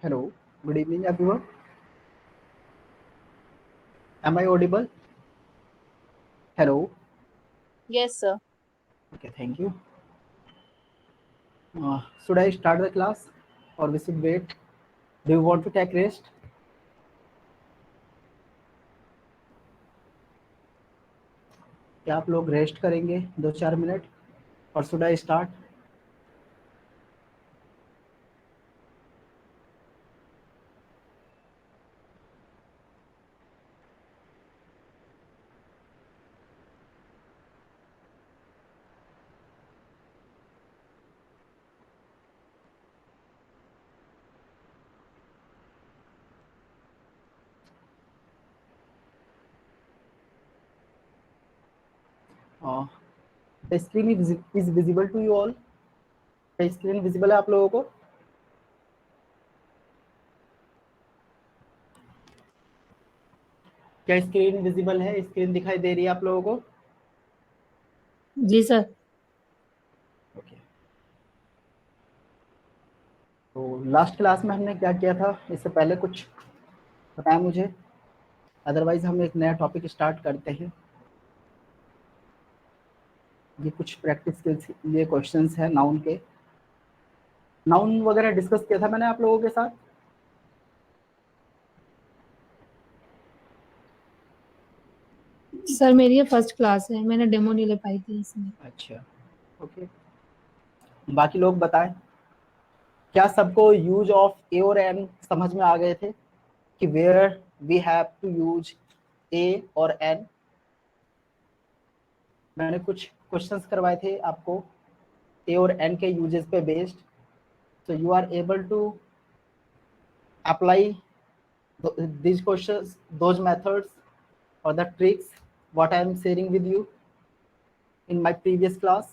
Hello, good evening everyone. Am I audible? Hello. Yes, sir. Okay, thank you. Should I start the class or we should wait? Do you want to take rest? क्या आप लोग rest करेंगे 2-4 minute और should I start? The screen is visible to you all. The screen visible है आप लोगों को? क्या स्क्रीन विजिबल है? स्क्रीन दिखाई दे रही है आप लोगों को? जी सर। ओके। तो लास्ट क्लास में हमने क्या किया था, इससे पहले कुछ बताया मुझे, अदरवाइज हम एक नया टॉपिक स्टार्ट करते हैं। ये कुछ प्रैक्टिस के लिए क्वेश्चंस हैं नाउन के। नाउन वगैरह डिस्कस किया था मैंने आप लोगों के साथ। सर मेरी ये फर्स्ट क्लास है, मैंने डेमो नहीं ले पाई थी इसमें। अच्छा, ओके। बाकी लोग बताएं, क्या सबको यूज ऑफ ए और एन समझ में आ गए थे कि where we have to use a और एन? मैंने कुछ क्वेश्चंस करवाए थे आपको ए और एन के यूजेस पे based, so you are able to apply these questions, those methods or the tricks what I am sharing with you in my previous class.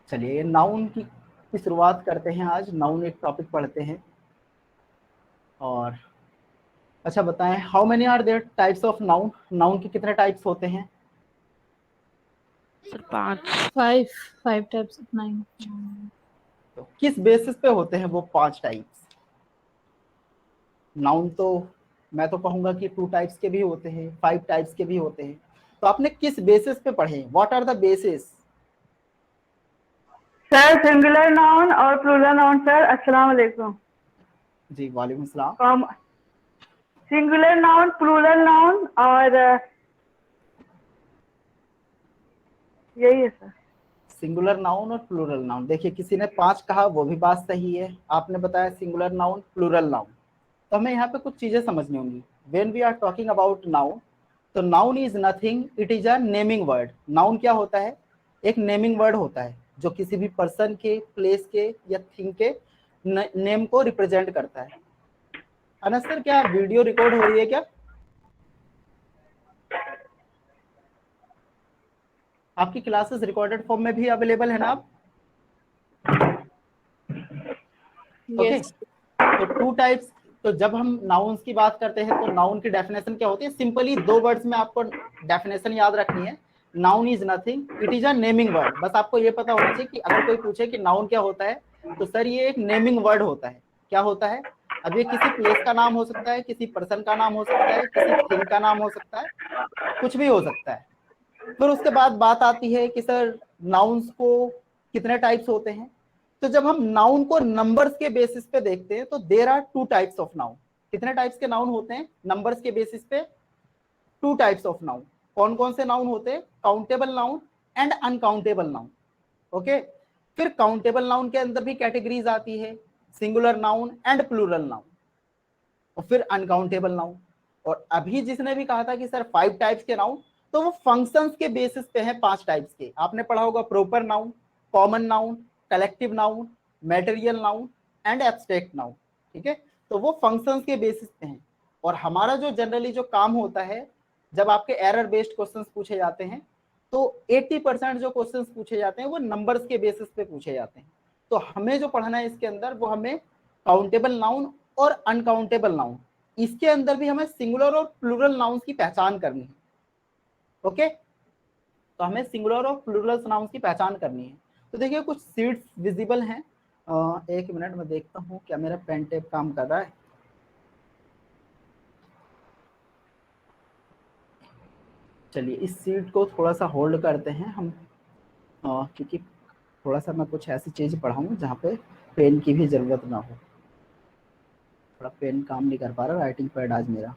चलिए नाउन की शुरुआत करते हैं। आज नाउन एक टॉपिक पढ़ते हैं। और अच्छा बताएं, how many are there types of noun? Noun के कितने टाइप्स होते हैं? सर 5। 5 types of noun. तो किस बेसिस पे होते हैं वो 5 टाइप्स? नाउन तो मैं तो कहूंगा कि 2 टाइप्स के भी होते हैं, 5 टाइप्स के भी होते हैं। तो आपने किस बेसिस पे पढ़े? What are the basis? Sir singular noun और प्लूरल नाउन सर। अस्सलाम वालेकुम। जी वालेकुम सलाम। सिंगुलर नाउन, प्लूरल नाउन और यही है सर। सिंगुलर नाउन और प्लूरल नाउन। देखिए किसी ने 5 कहा, वो भी बात सही है। आपने बताया सिंगुलर नाउन, प्लूरल नाउन। तो हमें यहाँ पे कुछ चीजें समझनी होंगी। When we are talking about noun, तो noun is nothing, it is a naming word. Noun क्या होता है? एक नेमिंग वर्ड होता है जो किसी भी पर्सन के, प्लेस के या थिंग के नेम को रिप्रेजेंट करता है। अनस सर, क्या वीडियो रिकॉर्ड हो रही है क्या? आपकी क्लासेस रिकॉर्डेड फॉर्म में भी अवेलेबल है ना आप? ओके। तो 2 टाइप्स। तो जब हम नाउन्स की बात करते हैं तो नाउन की डेफिनेशन क्या होती है? सिंपली 2 वर्ड्स में आपको डेफिनेशन याद रखनी है। Noun is nothing, it is a naming word. बस आपको ये पता होना चाहिए कि अगर कोई पूछे कि नाउन क्या होता है, तो सर ये एक नेमिंग वर्ड होता है। क्या होता है? अब ये किसी प्लेस का नाम हो सकता है, किसी पर्सन का नाम हो सकता है, किसी थिंग का नाम हो सकता है, कुछ भी हो सकता है। फिर उसके बाद बात आती है कि सर नाउन्स को कितने टाइप्स होते हैं। तो जब हम नाउन को नंबर्स के बेसिस पे देखते हैं तो there are 2 types of noun. कितने टाइप्स के नाउन होते हैं नंबर्स के बेसिस पे? 2 टाइप्स ऑफ नाउन। कौन कौन से नाउन होते हैं? Countable noun and uncountable noun. Okay. फिर काउंटेबल नाउन के अंदर भी कैटेगरीज आती है, singular noun and plural noun, और फिर अनकाउंटेबल नाउन। और अभी जिसने भी कहा था कि सर 5 टाइप्स के नाउन, तो वो फंक्शंस के बेसिस पे हैं 5 टाइप्स के। आपने पढ़ा होगा proper noun, common noun, collective noun, material noun and abstract noun. ठीक है। तो वो फंक्शंस के बेसिस पे हैं। और हमारा जो जनरली जो काम होता है, जब आपके एरर बेस्ड क्वेश्चंस पूछे जाते हैं, तो 80% जो क्वेश्चंस पूछे जाते हैं वो नंबर्स के बेसिस पे पूछे जाते हैं। तो हमें जो पढ़ना है इसके अंदर, वो हमें काउंटेबल नाउन और अनकाउंटेबल नाउन, इसके अंदर भी हमें सिंगुलर और प्लूरल नाउन्स की पहचान करनी है। ओके। तो हमें सिंगुलर और प्लूरल नाउन्स की पहचान करनी है। तो देखिए कुछ सीट्स विजिबल हैं, एक मिनट में देखता हूँ क्या मेरा पेन टेप काम कर रहा है। चलिए इस सीट को थोड़ा सा होल्ड करते हैं हम, क्योंकि थोड़ा सा मैं कुछ ऐसी चीज़ पढ़ाऊँ जहाँ पे पेन की भी ज़रूरत ना हो। थोड़ा पेन काम नहीं कर पा रहा, राइटिंग पैड आज मेरा।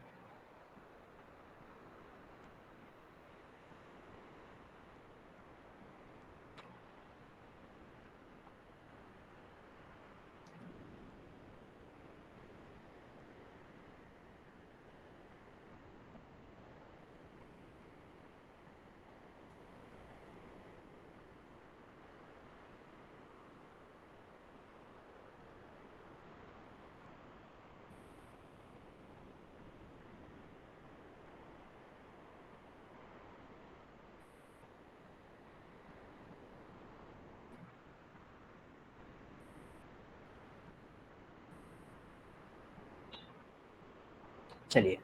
चलिए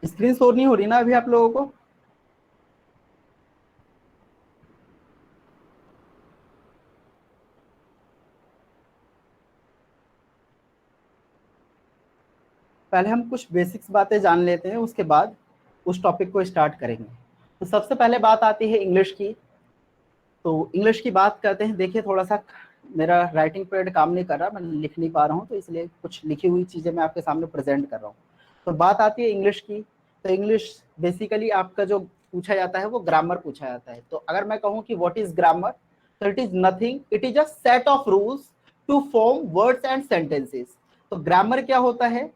स्क्रीन शो नहीं हो रही ना अभी आप लोगों को? पहले हम कुछ बेसिक्स बातें जान लेते हैं, उसके बाद उस टॉपिक को स्टार्ट करेंगे। तो सबसे पहले बात आती है इंग्लिश की। तो इंग्लिश की बात करते हैं। देखिए थोड़ा सा मेरा राइटिंग पैड काम नहीं कर रहा, मैं लिख नहीं पा रहा हूँ, तो इसलिए कुछ लिखी हुई चीज़ें मैं आपके सामने प्रेजेंट कर रहा हूँ। तो बात आती है इंग्लिश की। तो इंग्लिश बेसिकली आपका जो पूछा जाता है वो ग्रामर पूछा जाता है। तो अगर मैं कहूँ कि व्हाट इज ग्रामर, तो it is nothing, it is a set of rules to form words and sentences. तो ग्रामर क्या होता है?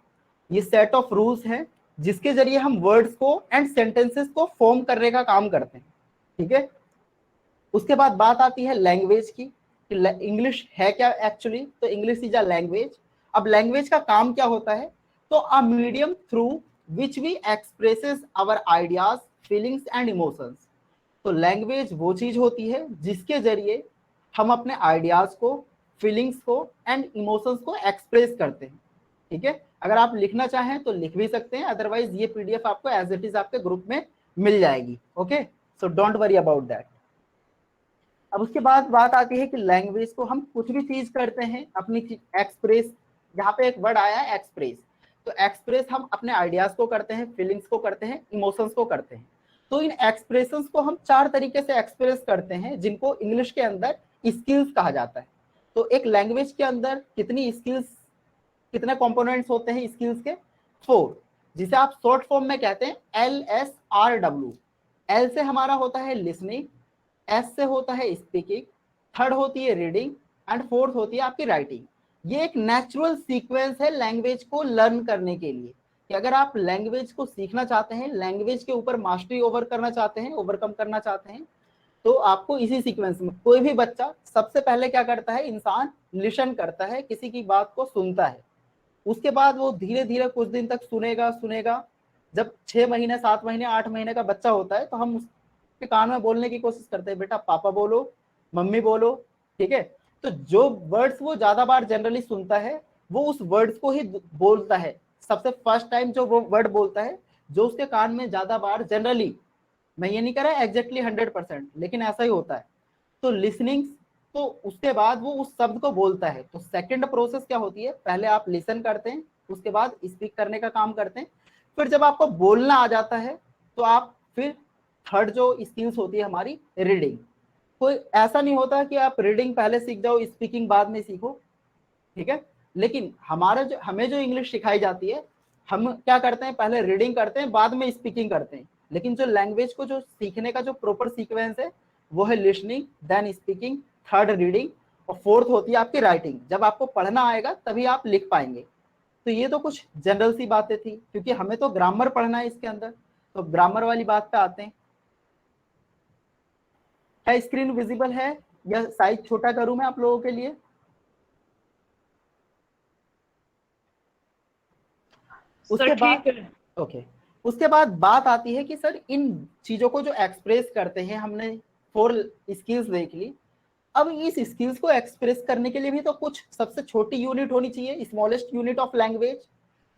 ये सेट ऑफ रूल्स है जिसके जरिए हम वर्ड्स को एंड सेंटेंसेस को फॉर्म करने का काम करते हैं। ठीक है। उसके बाद बात आती है लैंग्वेज की। इंग्लिश है क्या एक्चुअली? तो इंग्लिश इज अ लैंग्वेज। अब लैंग्वेज का काम क्या होता है? तो a medium through which we expresses our ideas, feelings and emotions. तो लैंग्वेज वो चीज होती है जिसके जरिए हम अपने आइडियाज को, फीलिंग्स को एंड इमोशंस को एक्सप्रेस करते हैं। ठीक है। अगर आप लिखना चाहें तो लिख भी सकते हैं, अदरवाइज ये पीडीएफ आपको एज इट इज आपके ग्रुप में मिल जाएगी। Okay, so don't worry about that. अब उसके बाद बात आती है कि लैंग्वेज को हम कुछ भी चीज करते हैं अपनी एक्सप्रेस। यहाँ पे एक वर्ड आया है एक्सप्रेस। तो एक्सप्रेस हम अपने आइडियाज को करते हैं, फीलिंग्स को करते हैं, इमोशंस को करते हैं। तो इन एक्सप्रेशंस को हम 4 तरीके से एक्सप्रेस करते हैं, जिनको इंग्लिश के अंदर स्किल्स कहा जाता है। तो एक लैंग्वेज के अंदर कितनी स्किल्स, कितने कंपोनेंट्स होते हैं स्किल्स के? 4, जिसे आप शॉर्ट फॉर्म में कहते हैं LSRW। एल से हमारा होता है लिसनिंग, एस से होता है स्पीकिंग, थर्ड होती है रीडिंग एंड फोर्थ होती है आपकी राइटिंग। ये एक नेचुरल सीक्वेंस है लैंग्वेज को लर्न करने के लिए, कि अगर आप लैंग्वेज को सीखना चाहते हैं, लैंग्वेज के ऊपर मास्टरी करना चाहते हैं, ओवरकम करना चाहते हैं, तो आपको इसी सीक्वेंस में। कोई भी बच्चा सबसे पहले क्या करता है? इंसान लिसन करता है, किसी की बात को सुनता है। उसके बाद वो धीरे धीरे कुछ दिन तक सुनेगा सुनेगा। जब 6 महीने, 7 महीने, 8 महीने का बच्चा होता है, तो हम उसके कान में बोलने की कोशिश करते हैं, बेटा पापा बोलो, मम्मी बोलो। ठीक है। तो जो वर्ड्स वो ज्यादा बार जनरली सुनता है, वो उस वर्ड्स को ही बोलता है। सबसे फर्स्ट टाइम जो वो वर्ड बोलता है, जो उसके कान में ज्यादा बार जनरली, मैं ये नहीं कह रहा एग्जैक्टली 100%, लेकिन ऐसा ही होता है। तो लिसनिंग, तो उसके बाद वो उस शब्द को बोलता है। तो सेकंड प्रोसेस क्या होती है? पहले आप लिसन करते हैं, उसके बाद स्पीक करने का काम करते हैं। फिर जब आपको बोलना आ जाता है, तो आप फिर थर्ड जो स्किल्स होती है हमारी, रीडिंग। कोई ऐसा नहीं होता कि आप रीडिंग पहले सीख जाओ, स्पीकिंग बाद में सीखो। ठीक है। लेकिन हमें जो इंग्लिश सिखाई जाती है, हम क्या करते हैं? पहले रीडिंग करते हैं, बाद में स्पीकिंग करते हैं। लेकिन जो लैंग्वेज को जो सीखने का जो प्रॉपर सीक्वेंस है, वो है listening, then speaking, third reading, और फोर्थ होती है आपकी राइटिंग। जब आपको पढ़ना आएगा तभी आप लिख पाएंगे। तो ये तो कुछ जनरल सी बातें थी, क्योंकि हमें तो ग्रामर पढ़ना है इसके अंदर। तो ग्रामर वाली बात पे आते हैं। क्या स्क्रीन विजिबल है या साइज छोटा करूं मैं आप लोगों के लिए? उसके बाद ओके, उसके बाद बात आती है कि सर इन चीजों को जो एक्सप्रेस करते हैं, हमने 4 स्किल्स देख ली। अब इस स्किल्स को एक्सप्रेस करने के लिए भी तो कुछ सबसे छोटी यूनिट होनी चाहिए, स्मॉलेस्ट यूनिट ऑफ लैंग्वेज।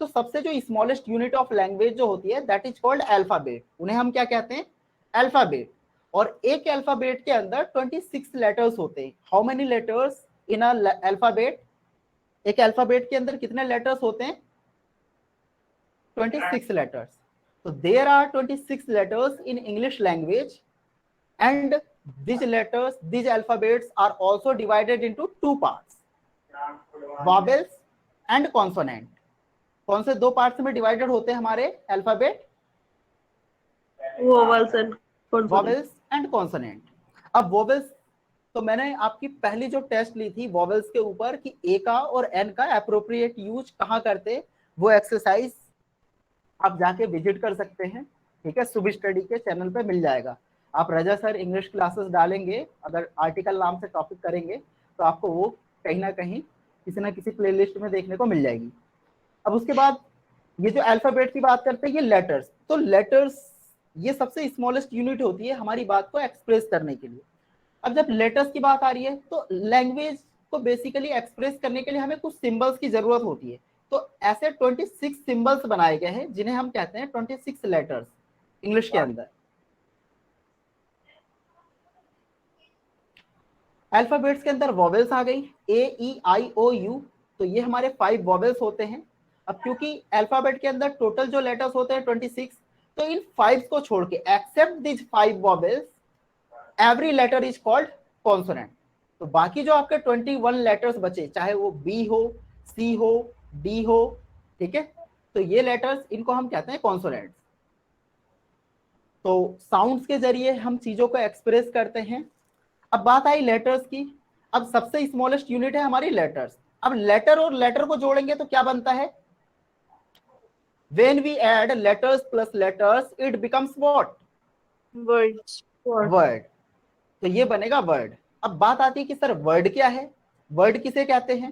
तो सबसे जो स्मॉलेस्ट यूनिट ऑफ लैंग्वेज जो होती है, दैट इज कॉल्ड अल्फाबेट। उन्हें हम क्या कहते हैं? अल्फाबेट। और एक अल्फाबेट के अंदर 26 लेटर्स होते हैं। How many letters? In alphabet, एक अल्फाबेट के अंदर कितने लेटर्स होते हैं? 26 letters. So there are 26 letters in English language, and these letters, these alphabets are also divided into two parts, vowels and consonant. कौन से दो पार्ट्स में डिवाइडेड होते हैं हमारे alphabet? vowels and consonants. Vowels and consonant. अब vowels तो मैंने आपकी पहली जो टेस्ट ली थी वॉवेल्स के ऊपर कि ए का और एन का एप्रोप्रिएट यूज कहाँ करते, वो एक्सरसाइज आप जाके विजिट कर सकते हैं. ठीक है, सुबह स्टडी के चैनल पे मिल जाएगा. आप रजा सर इंग्लिश क्लासेस डालेंगे, अगर आर्टिकल नाम से टॉपिक करेंगे तो आपको वो कहीं ना कहीं किसी ना किसी प्लेलिस्ट में देखने को मिल जाएगी. अब उसके बाद ये जो अल्फाबेट की बात करते हैं, ये लेटर्स. तो लेटर्स ये सबसे स्मॉलेस्ट यूनिट होती है हमारी बात को एक्सप्रेस करने के लिए. अब जब लेटर्स की बात आ रही है तो लैंग्वेज को बेसिकली एक्सप्रेस करने के लिए हमें कुछ सिंबल्स की जरूरत होती है. तो ऐसे 26 सिंबल्स बनाए गए हैं जिन्हें हम कहते हैं 26 लेटर्स इंग्लिश के अंदर. अल्फाबेट्स के अंदर वॉवेल्स आ गई, ए ई आई ओ यू. तो ये हमारे 5 वॉवेल्स होते हैं. अब क्योंकि अल्फाबेट के अंदर टोटल जो लेटर्स होते हैं 26, तो इन 5 को छोड़ के except this 5 vowels every letter is called consonant. तो बाकी जो आपके 21 लेटर्स बचे, चाहे वो बी हो, सी हो, डी हो, ठीक है, तो ये लेटर्स इनको हम कहते हैं कॉन्सोनेंट्स. तो साउंड्स के जरिए हम चीजों को एक्सप्रेस करते हैं. अब बात आई लेटर्स की. अब सबसे स्मॉलेस्ट यूनिट है हमारी लेटर्स. अब लेटर और लेटर को जोड़ेंगे तो क्या बनता है? When we add letters plus letters, it becomes what? Words. Word. तो ये बनेगा वर्ड. अब बात आती है कि सर वर्ड क्या है? वर्ड किसे कहते हैं?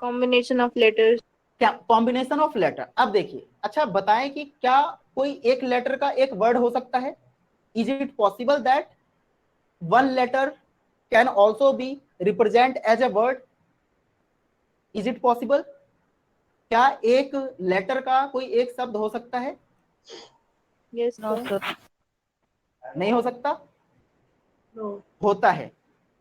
Combination of letters. क्या? Combination of letter. अब देखिए, अच्छा बताएं कि क्या कोई एक लेटर का एक वर्ड हो सकता है? Is it possible that one letter can also be represent as a word? Is it possible? क्या एक लेटर का कोई एक शब्द हो सकता है? Yes, sir. नहीं हो सकता? No. होता है.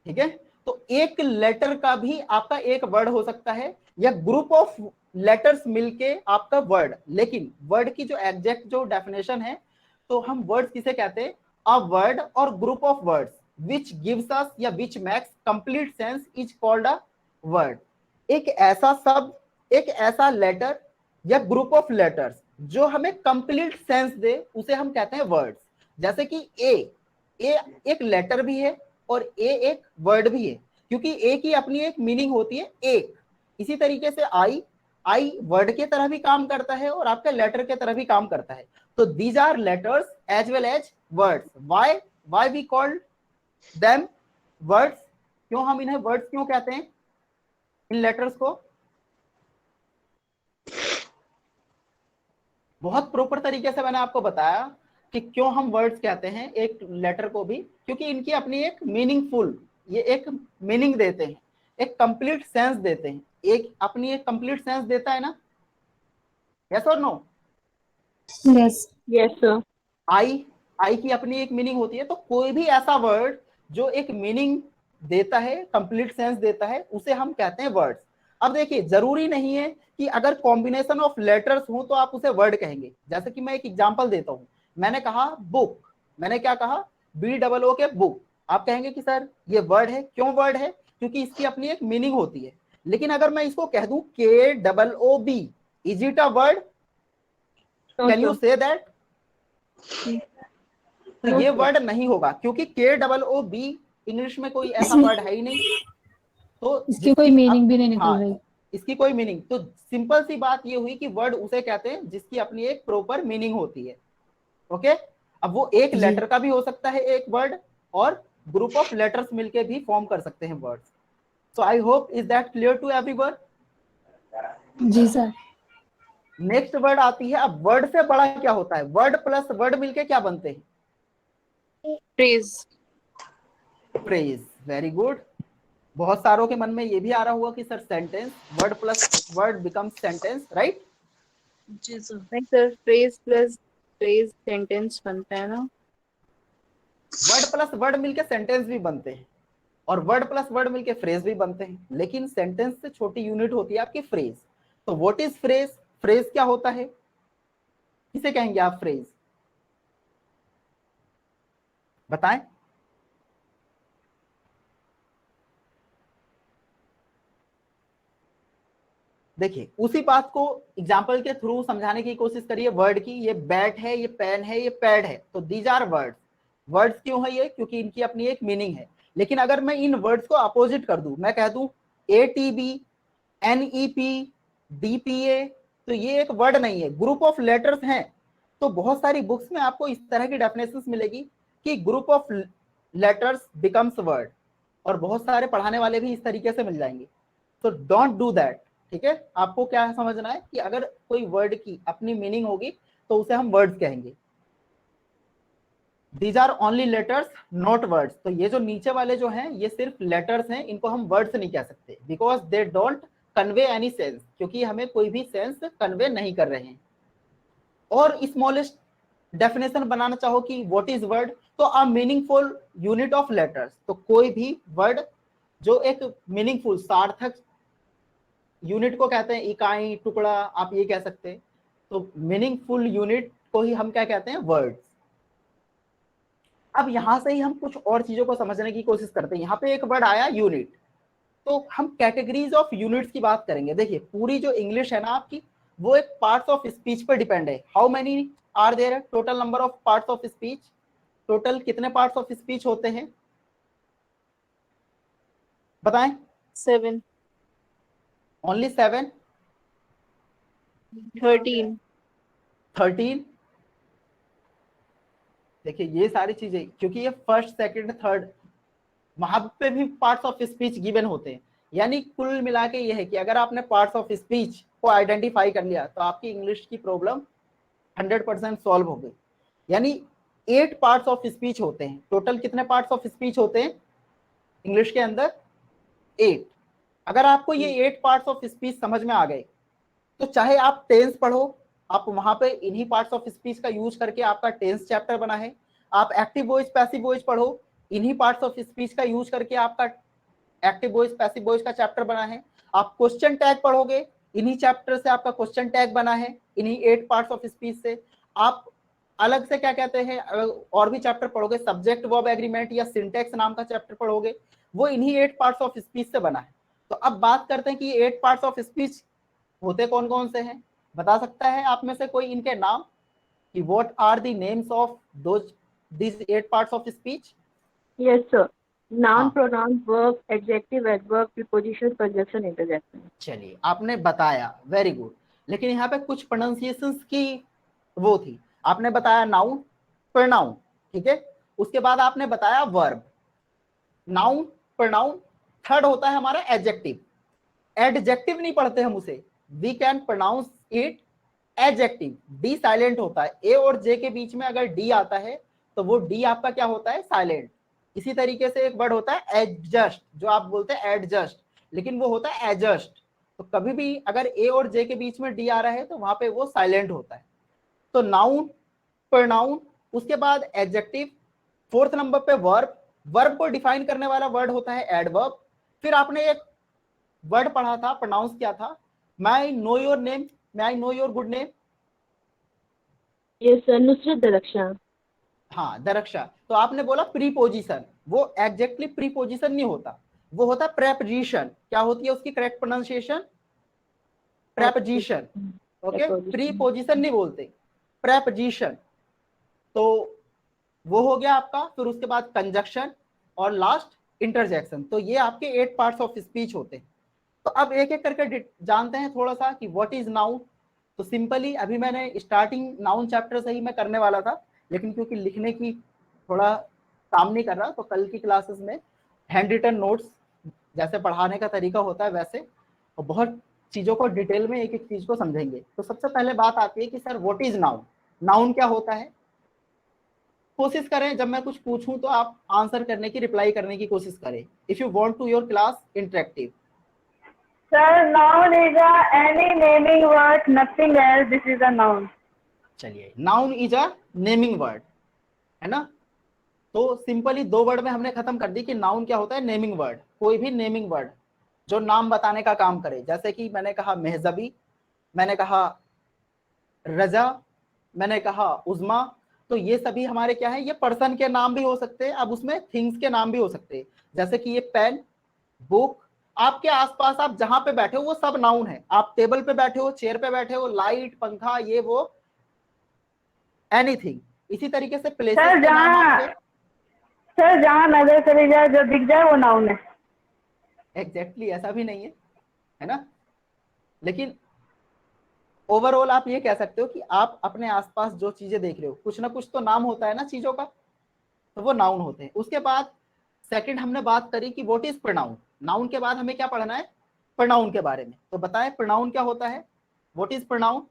ठीक है, तो एक लेटर का भी आपका एक वर्ड हो सकता है, या ग्रुप ऑफ लेटर्स मिलके आपका वर्ड. लेकिन वर्ड की जो एग्जैक्ट जो डेफिनेशन है, तो हम वर्ड्स किसे कहते हैं? अ वर्ड और group of words which gives us या which makes complete sense is called a word. एक ऐसा शब्द, एक ऐसा लेटर या ग्रुप ऑफ लेटर्स जो हमें कंप्लीट सेंस दे, उसे हम कहते हैं वर्ड्स. जैसे कि ए एक लेटर भी है और ए एक वर्ड भी है, क्योंकि ए की अपनी एक मीनिंग होती है एक. इसी तरीके से आई वर्ड के तरह भी काम करता है और आपके लेटर के तरह भी काम करता है. तो these are letters as well as words. Why we called them words? क्यों हम इन्हें वर्ड्स क्यों कहते हैं, इन लेटर्स को? बहुत प्रॉपर तरीके से मैंने आपको बताया कि क्यों हम वर्ड्स कहते हैं एक लेटर को भी, क्योंकि इनकी अपनी एक मीनिंगफुल, ये एक मीनिंग देते हैं, एक कंप्लीट सेंस देते हैं. एक अपनी एक कंप्लीट सेंस देता है ना? यस और नो? Yes. Yes, sir. आई की अपनी एक मीनिंग होती है. तो कोई भी ऐसा वर्ड जो एक मीनिंग देता है, कंप्लीट सेंस देता है, उसे हम कहते हैं वर्ड्स. अब देखिए, जरूरी नहीं है कि अगर कॉम्बिनेशन ऑफ लेटर्स हो तो आप उसे वर्ड कहेंगे. जैसे कि मैं एक एग्जांपल देता हूं. मैंने कहा बुक, मैंने क्या कहा? BOO के बुक. आप कहेंगे कि सर ये वर्ड है. क्यों वर्ड है? क्योंकि इसकी अपनी एक मीनिंग होती है. लेकिन अगर मैं इसको कह दूं KOOB, is it a word? No, can you sir. Say that? तो No, ये sir. वर्ड नहीं होगा, क्योंकि KOOB इंग्लिश में कोई ऐसा वर्ड है ही नहीं. तो इसकी कोई मीनिंग भी नहीं निकल हाँ, रही. इसकी कोई मीनिंग. तो सिंपल सी बात ये हुई कि वर्ड उसे कहते हैं जिसकी अपनी एक प्रॉपर मीनिंग होती है. ओके. अब वो एक जी. लेटर का भी हो सकता है एक वर्ड, और ग्रुप ऑफ लेटर्स मिलके भी फॉर्म कर सकते हैं words. So I hope is that clear to everyone? जी सर. नेक्स्ट वर्ड आती है. अब वर्ड से बड़ा क्या होता है? वर्ड प्लस वर्ड मिलके क्या बनते हैं? Praise. फ्रेज. Very good. बहुत सारों के मन में ये भी आ रहा हुआ कि sir sentence, word plus word becomes sentence, right? जी सर. नहीं sir, phrase plus phrase sentence बनता है ना. वर्ड प्लस वर्ड मिलके सेंटेंस भी बनते हैं. और वर्ड प्लस वर्ड मिलके फ्रेज भी बनते हैं, लेकिन सेंटेंस से छोटी यूनिट होती है आपकी फ्रेज। तो व्हाट इज फ्रेज? फ्रेज क्या होता है, किसे कहेंगे आप फ्रेज? बताएं। देखिए उसी बात को एग्जाम्पल के थ्रू समझाने की कोशिश करिए। वर्ड की, ये बैट है, ये पेन है, ये पैड है, तो दीज आर वर्ड्स। वर्ड्स क्यों है ये? क्योंकि इनकी अपनी एक मीनिंग है। लेकिन अगर मैं इन वर्ड्स को अपोजिट कर दूं, मैं कह दूं ATB, NEP, DPA, तो ये एक वर्ड नहीं है, ग्रुप ऑफ लेटर्स हैं। तो बहुत सारी बुक्स में आपको इस तरह की डेफिनेशंस मिलेगी कि group of letters becomes word, और बहुत सारे पढ़ाने वाले भी इस तरीके से मिल जाएंगे। तो डोंट डू दैट। ठीक है, आपको क्या समझना है कि अगर कोई वर्ड की अपनी मीनिंग होगी तो उसे हम वर्ड्स कहेंगे। These are only letters not words. तो ये जो नीचे वाले जो हैं ये सिर्फ लेटर्स हैं, इनको हम वर्ड्स नहीं कह सकते, because they don't convey any sense, क्योंकि हमें कोई भी सेंस कन्वे नहीं कर रहे हैं। और स्मॉलेस्ट डेफिनेशन बनाना चाहो कि व्हाट इज वर्ड, तो a meaningful unit of letters. तो कोई भी वर्ड जो एक मीनिंगफुल सार्थक यूनिट को कहते हैं, इकाई, टुकड़ा, आप ये कह सकते हैं। तो मीनिंगफुल यूनिट को ही हम क्या कहते हैं? वर्ड्स। अब यहां से ही हम कुछ और चीजों को समझने की कोशिश करते हैं। यहाँ पे एक वर्ड आया यूनिट, तो हम कैटेगरीज ऑफ यूनिट्स की बात करेंगे। देखिए पूरी जो इंग्लिश है ना आपकी, वो एक पार्ट्स ऑफ स्पीच पर डिपेंड है। How many are there? Total number of parts of speech. Total कितने पार्ट्स ऑफ स्पीच होते हैं बताएं? 7, ओनली 7? 13, 13? देखिए ये सारी चीजें, क्योंकि ये फर्स्ट, सेकंड, थर्ड, वहां पे भी पार्ट्स ऑफ स्पीच गिवन होते हैं। यानी कुल मिला के ये है कि अगर आपने पार्ट्स ऑफ स्पीच को आइडेंटिफाई कर लिया तो आपकी इंग्लिश की प्रॉब्लम 100% सॉल्व हो गई। यानी 8 पार्ट्स ऑफ स्पीच होते हैं। टोटल कितने पार्ट्स ऑफ स्पीच होते हैं इंग्लिश के अंदर? 8। अगर आपको ये 8 पार्ट्स ऑफ स्पीच समझ में आ गए तो चाहे आप टेंस पढ़ो, आप वहां पे इन्हीं पार्ट्स ऑफ स्पीच का यूज करके आपका टेंस चैप्टर बना है। आप एक्टिव वॉइस, पैसिव वॉइस पढ़ो, इन्हीं पार्ट्स ऑफ स्पीच का यूज करके आपका एक्टिव वॉइस, पैसिव वॉइस का चैप्टर बना है। आप क्वेश्चन टैग पढ़ोगे, इन्हीं चैप्टर से आपका क्वेश्चन टैग बना है, इन्हीं 8 पार्ट्स ऑफ स्पीच से। आप अलग से क्या कहते हैं, और भी चैप्टर पढ़ोगे, सब्जेक्ट वर्ब एग्रीमेंट या सिंटेक्स नाम का चैप्टर पढ़ोगे, वो इन्हीं 8 पार्ट्स ऑफ स्पीच से बना है। तो अब बात करते हैं कि ये 8 पार्ट्स ऑफ स्पीच होते कौन कौन से हैं? बता सकता है आप में से कोई इनके नाम, कि what are the names of those this 8 parts of speech? Yes, sir. Noun, हाँ। pronoun, verb, adjective, adverb, preposition, conjunction, interjection. चलिए आपने बताया, वेरी गुड। लेकिन यहाँ पे कुछ प्रोनाउंसिएशंस की वो थी। आपने बताया नाउन, प्रोनाउन, ठीक है। उसके बाद आपने बताया वर्ब, नाउन, प्रोनाउन। थर्ड होता है हमारा एडजेक्टिव। एडजेक्टिव नहीं पढ़ते हम उसे, we can pronounce it adjective. D silent होता है। ए और जे के बीच में अगर डी आता है तो वो डी आपका क्या होता है? साइलेंट। इसी तरीके से एक वर्ड होता है एडजस्ट, जो आप बोलते हैं एडजस्ट, लेकिन वो होता है एडजस्ट। तो कभी भी अगर ए और जे के बीच में डी आ रहा है तो वहां पे वो साइलेंट होता है। तो नाउन, प्रोनाउन, उसके बाद एडजेक्टिव, फोर्थ नंबर पे वर्ब। वर्ब को डिफाइन करने वाला वर्ड होता है एडवर्ब। फिर आपने एक वर्ड पढ़ा था, प्रोनाउंस किया था, मैं नो योर नेम, मैं I know your good name. Yes, sir. Nusrat Daraksha. हाँ, दरक्षा। तो आपने बोला प्रीपोजिशन, वो एग्जैक्टली प्रीपोजिशन नहीं होता, वो होता प्रेपोजिशन। क्या होती है उसकी correct pronunciation? Preposition. Okay, preposition नहीं बोलते, प्रेपोजिशन। तो वो हो गया आपका। फिर उसके बाद कंजक्शन और लास्ट इंटरजेक्शन। तो ये आपके 8 पार्ट्स ऑफ स्पीच होते हैं। तो अब एक एक करके जानते हैं थोड़ा सा कि व्हाट इज नाउन। तो सिंपली अभी मैंने स्टार्टिंग नाउन चैप्टर से ही मैं करने वाला था, लेकिन क्योंकि लिखने की थोड़ा काम नहीं कर रहा, तो कल की क्लासेस में हैंड रिटन नोट्स जैसे पढ़ाने का तरीका होता है वैसे, और बहुत चीज़ों को डिटेल में एक एक चीज़ को समझेंगे। तो सबसे पहले बात आती है कि sir what is noun, noun क्या होता है। कोशिश करें जब मैं कुछ पूछूं तो आप आंसर करने की, रिप्लाई करने की कोशिश करें। If you want to your class interactive. Sir, noun is any naming word, nothing else. This is a noun. चलिए, noun is a naming word, है ना। तो सिंपली 2 वर्ड में हमने खत्म कर दी कि नाउन क्या होता है, नेमिंग वर्ड। कोई भी नेमिंग वर्ड जो नाम बताने का काम करे, जैसे कि मैंने कहा मेहजबी, मैंने कहा रजा, मैंने कहा उज़मा, तो ये सभी हमारे क्या है, ये पर्सन के नाम भी हो सकते हैं, अब उसमें थिंग्स के नाम भी हो सकते हैं। जैसे कि ये पेन, बुक, आपके आसपास आप जहां पे बैठे हो वो सब नाउन है। आप टेबल पे बैठे हो, चेयर पे बैठे हो, लाइट, पंखा, ये वो, एनीथिंग। इसी तरीके से प्लेसेस सर के नाम जहाँ आपके, सर जहाँ नजर चली जाए जो दिख जाए वो नाउन है। एग्जैक्टली ऐसा भी नहीं है ना, लेकिन ओवरऑल आप ये कह सकते हो कि आप अपने आसपास जो चीजें देख रहे हो, कुछ ना कुछ तो नाम होता है ना चीजों का, तो वो नाउन होते हैं। उसके बाद सेकंड हमने बात करी कि व्हाट इज प्रोनाउन। नाउन के बाद हमें क्या पढ़ना है, प्रोनाउन के बारे में। तो बताएं प्रोनाउन क्या होता है, what is pronoun.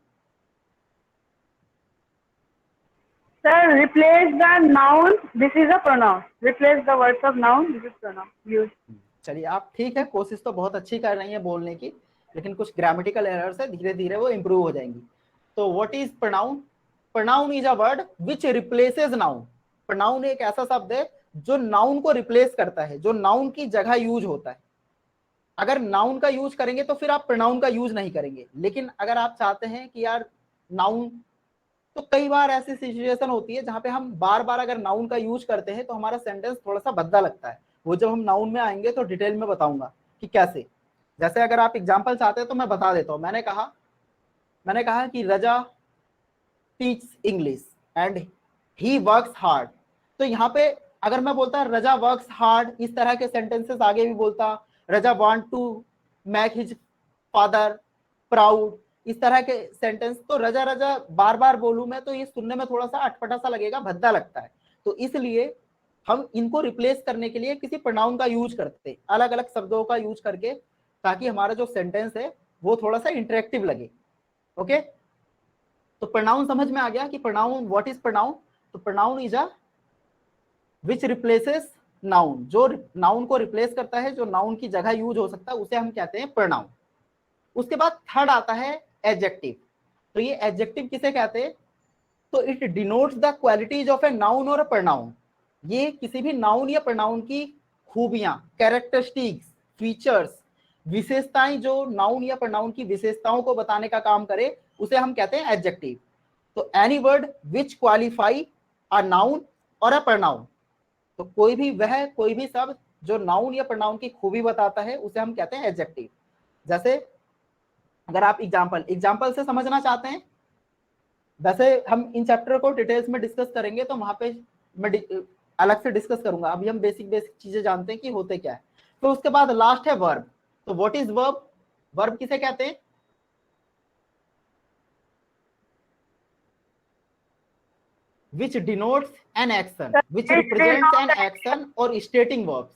Sir replace the noun, this is a pronoun. Replace the words of noun, this is pronoun use. चलिए आप ठीक है, कोशिश तो बहुत अच्छी कर रही है बोलने की, लेकिन कुछ ग्रामेटिकल एरर्स है, धीरे धीरे वो इंप्रूव हो जाएंगी। तो what is pronoun, pronoun is a word which replaces noun. Pronoun एक ऐसा शब्द है जो नाउन को रिप्लेस करता है, जो नाउन की जगह यूज होता है। अगर नाउन का यूज करेंगे तो फिर आप प्रोनाउन का यूज नहीं करेंगे, लेकिन अगर आप चाहते हैं कि यार नाउन, तो कई बार ऐसी सिचुएशन होती है जहां पे हम बार बार अगर नाउन का यूज करते हैं तो हमारा सेंटेंस थोड़ा सा भद्दा लगता है। वो जब हम नाउन में आएंगे तो डिटेल में बताऊंगा कि कैसे। जैसे अगर आप एग्जांपल चाहते हैं तो मैं बता देता हूं। मैंने कहा कि Raza teach English and he works hard. तो यहाँ पे अगर मैं बोलता रजा वर्क्स हार्ड, इस तरह के सेंटेंसेस आगे भी बोलता, Raza want to make his father proud, इस तरह के सेंटेंस, तो रजा रजा बार बार बोलूं मैं तो ये सुनने में थोड़ा सा अटपटा सा लगेगा, भद्दा लगता है। तो इसलिए हम इनको रिप्लेस करने के लिए किसी प्रोनाउन का यूज करते हैं, अलग अलग शब्दों का यूज करके, ताकि हमारा जो सेंटेंस है वो थोड़ा सा इंटरेक्टिव लगे। ओके, तो प्रोनाउन समझ में आ गया कि प्रोनाउन, व्हाट इज प्रोनाउन। तो pronoun is a which replaces noun, जो नाउन को रिप्लेस करता है, जो नाउन की जगह यूज हो सकता है, उसे हम कहते हैं प्रोनाउन। उसके बाद थर्ड आता है एडजेक्टिव। तो ये एडजेक्टिव किसे कहते हैं, तो it denotes the qualities of a noun और अ प्रोनाउन। ये किसी भी नाउन या प्रोनाउन की खूबियां, कैरेक्टरिस्टिक्स, फीचर्स, विशेषताएं, जो नाउन या प्रोनाउन की विशेषताओं को बताने का काम करे, उसे हम कहते हैं एडजेक्टिव। तो any word which qualify a noun और अ प्रोनाउन, तो कोई भी शब्द जो नाउन या प्रोनाउन की खूबी बताता है उसे हम कहते हैं एडजेक्टिव। जैसे अगर आप एग्जाम्पल से समझना चाहते हैं, वैसे हम इन चैप्टर को डिटेल्स में डिस्कस करेंगे तो वहां पे मैं अलग से डिस्कस करूंगा। अभी हम बेसिक बेसिक चीजें जानते हैं कि होते क्या है। तो उसके बाद लास्ट है वर्ब। तो व्हाट इज वर्ब, वर्ब किसे कहते हैं, विच denotes an action, which represents an action और स्टेटिंग वर्ब्स।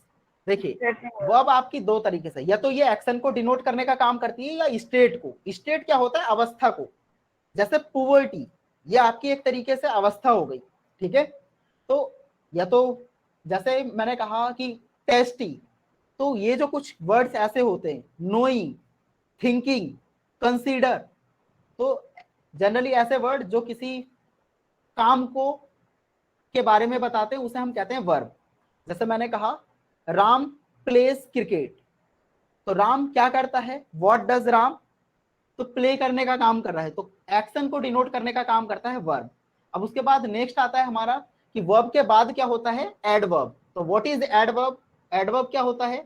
देखिए वर्ब आपकी दो तरीके से, या तो ये एक्शन को डिनोट करने का काम करती है या स्टेट को। स्टेट क्या होता है, अवस्था को। जैसे पुवर्टी, ये आपकी एक तरीके से अवस्था हो गई, ठीक है। तो या तो जैसे मैंने कहा कि टेस्टी, तो ये जो कुछ वर्ड्स ऐसे होते हैं, नोइंग, थिंकिंग, कंसीडर, तो जनरली ऐसे वर्ड जो किसी काम को के बारे में बताते हैं उसे हम कहते हैं वर्ब। जैसे मैंने कहा राम प्लेस क्रिकेट, तो राम क्या करता है, व्हाट डज राम, तो प्ले करने का काम कर रहा है, तो एक्शन को डिनोट करने का काम करता है वर्ब। अब उसके बाद नेक्स्ट आता है हमारा कि वर्ब के बाद क्या होता है, एडवर्ब। तो व्हाट इज एडवर्ब, एडवर्ब क्या होता है,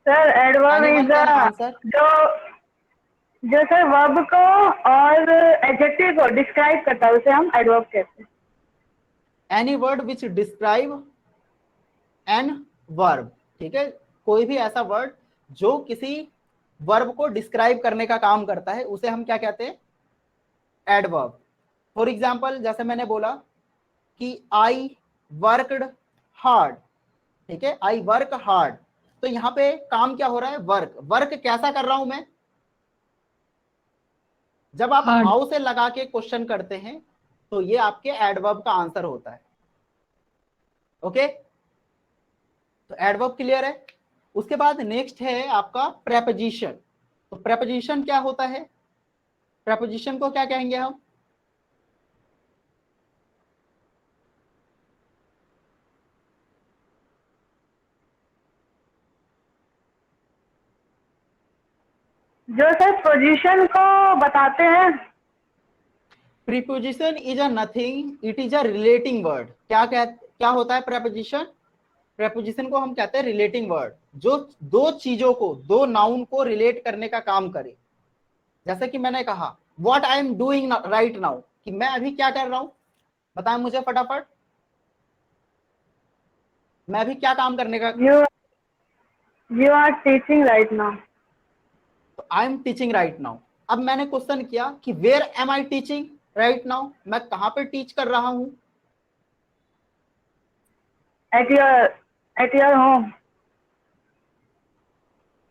sir adverb anyone is can a answer. जो सर वर्ब को और एडजेक्टिव को डिस्क्राइब करता है उसे हम एडवर्ब कहते हैं। Any word which describe N verb, ठीक है। कोई भी ऐसा वर्ड जो किसी वर्ब को डिस्क्राइब करने का काम करता है उसे हम क्या कहते हैं, एडवर्ब। फॉर एग्जाम्पल जैसे मैंने बोला कि आई वर्कड हार्ड, ठीक है, आई वर्क हार्ड, तो यहाँ पे काम क्या हो रहा है, वर्क। वर्क कैसा कर रहा हूं मैं, जब आप Hard. हाउ से लगा के क्वेश्चन करते हैं तो ये आपके एडवर्ब का आंसर होता है। ओके, तो एडवर्ब क्लियर है। उसके बाद नेक्स्ट है आपका प्रेपोजिशन। तो प्रेपोजिशन क्या होता है, प्रेपोजिशन को क्या कहेंगे हम? जो सर पोजीशन को बताते हैं। Preposition is a nothing, it is a relating word. क्या होता है प्रेपोजिशन? प्रेपोजिशन को हम कहते हैं रिलेटिंग वर्ड, जो दो चीजों को, दो नाउन को रिलेट करने का काम करे। जैसे कि मैंने कहा what I am doing right now, कि मैं अभी क्या कर रहा हूं, बताएं मुझे फटाफट, मैं अभी क्या काम करने का? You are teaching right now. I am teaching right now. अब मैंने क्वेश्चन किया कि where am I teaching right now, मैं कहां पर टीच कर रहा हूं? At your home.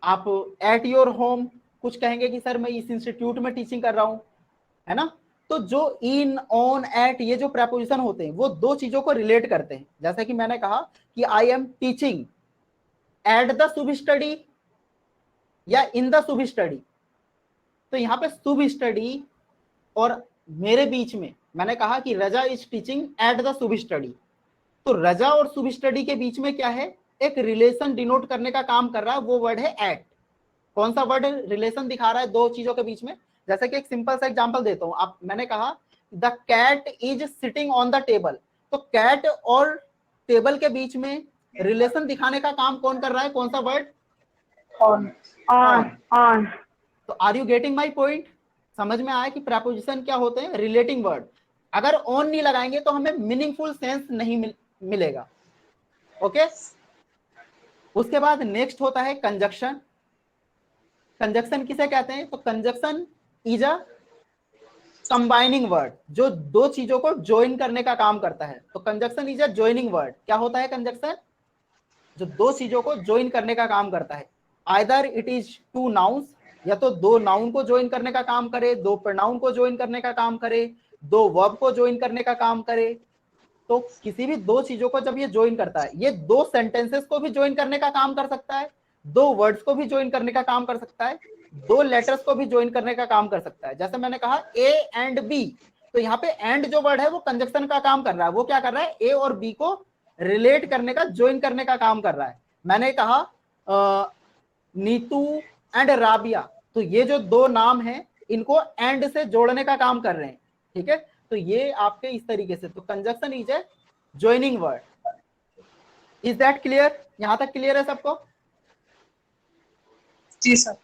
आप एट योर होम कुछ कहेंगे कि सर मैं इस इंस्टीट्यूट में टीचिंग कर रहा हूं, है ना? तो जो इन, ऑन, एट, ये जो प्रेपोजिशन होते हैं वो दो चीजों को रिलेट करते हैं। जैसे कि मैंने कहा कि आई am teaching at the Shubh study या इन द शुभ स्टडी, तो यहाँ पे शुभ स्टडी और मेरे बीच में मैंने कहा कि Raza is teaching at the Shubh study, तो रजा और शुभ स्टडी के बीच में क्या है? एक रिलेशन डिनोट करने का काम कर रहा है, वो वर्ड है एट। कौन सा वर्ड रिलेशन दिखा रहा है दो चीजों के बीच में? जैसे कि एक सिंपल सा एग्जांपल देता हूं, आप, मैंने कहा the cat is sitting on the table, तो कैट और टेबल के बीच में रिलेशन दिखाने का काम कौन कर रहा है? कौन सा वर्ड? ऑन। ऑन। तो are you getting my point? समझ में आया कि प्रेपोजिशन क्या होते हैं? Relating word. अगर ऑन नहीं लगाएंगे तो हमें मीनिंगफुल सेंस नहीं मिलेगा। ओके, उसके बाद नेक्स्ट होता है कंजक्शन। कंजक्शन किसे कहते हैं? तो conjunction is a combining word, जो दो चीजों को ज्वाइन करने का काम करता है। तो conjunction is a joining word. क्या होता है कंजक्शन? जो दो चीजों को ज्वाइन करने का काम करता है। Either it is two nouns, या तो दो नाउन को ज्वाइन करने का काम करे, दो प्रोनाउन को ज्वाइन करने का काम करे, दो वर्ब को ज्वाइन करने का काम करे। तो किसी भी दो चीजों को जब ये ज्वाइन करता है, ये दो सेंटेंसेस को भी ज्वाइन करने का काम कर सकता है, दो वर्ड्स को भी ज्वाइन करने का काम कर सकता है, दो लेटर्स को भी ज्वाइन करने का काम कर सकता है। जैसे मैंने कहा ए एंड बी, तो यहाँ पे एंड जो वर्ड है वो कंजक्शन का काम कर रहा है। वो क्या कर रहा है? ए और बी को रिलेट करने का, ज्वाइन करने का काम कर रहा है। मैंने कहा नीतू एंड राबिया, तो ये जो दो नाम हैं इनको एंड से जोड़ने का काम कर रहे हैं। ठीक है, तो ये आपके इस तरीके से, तो conjunction is a joining word. Is that clear? यहां तक क्लियर है सबको? जी सर।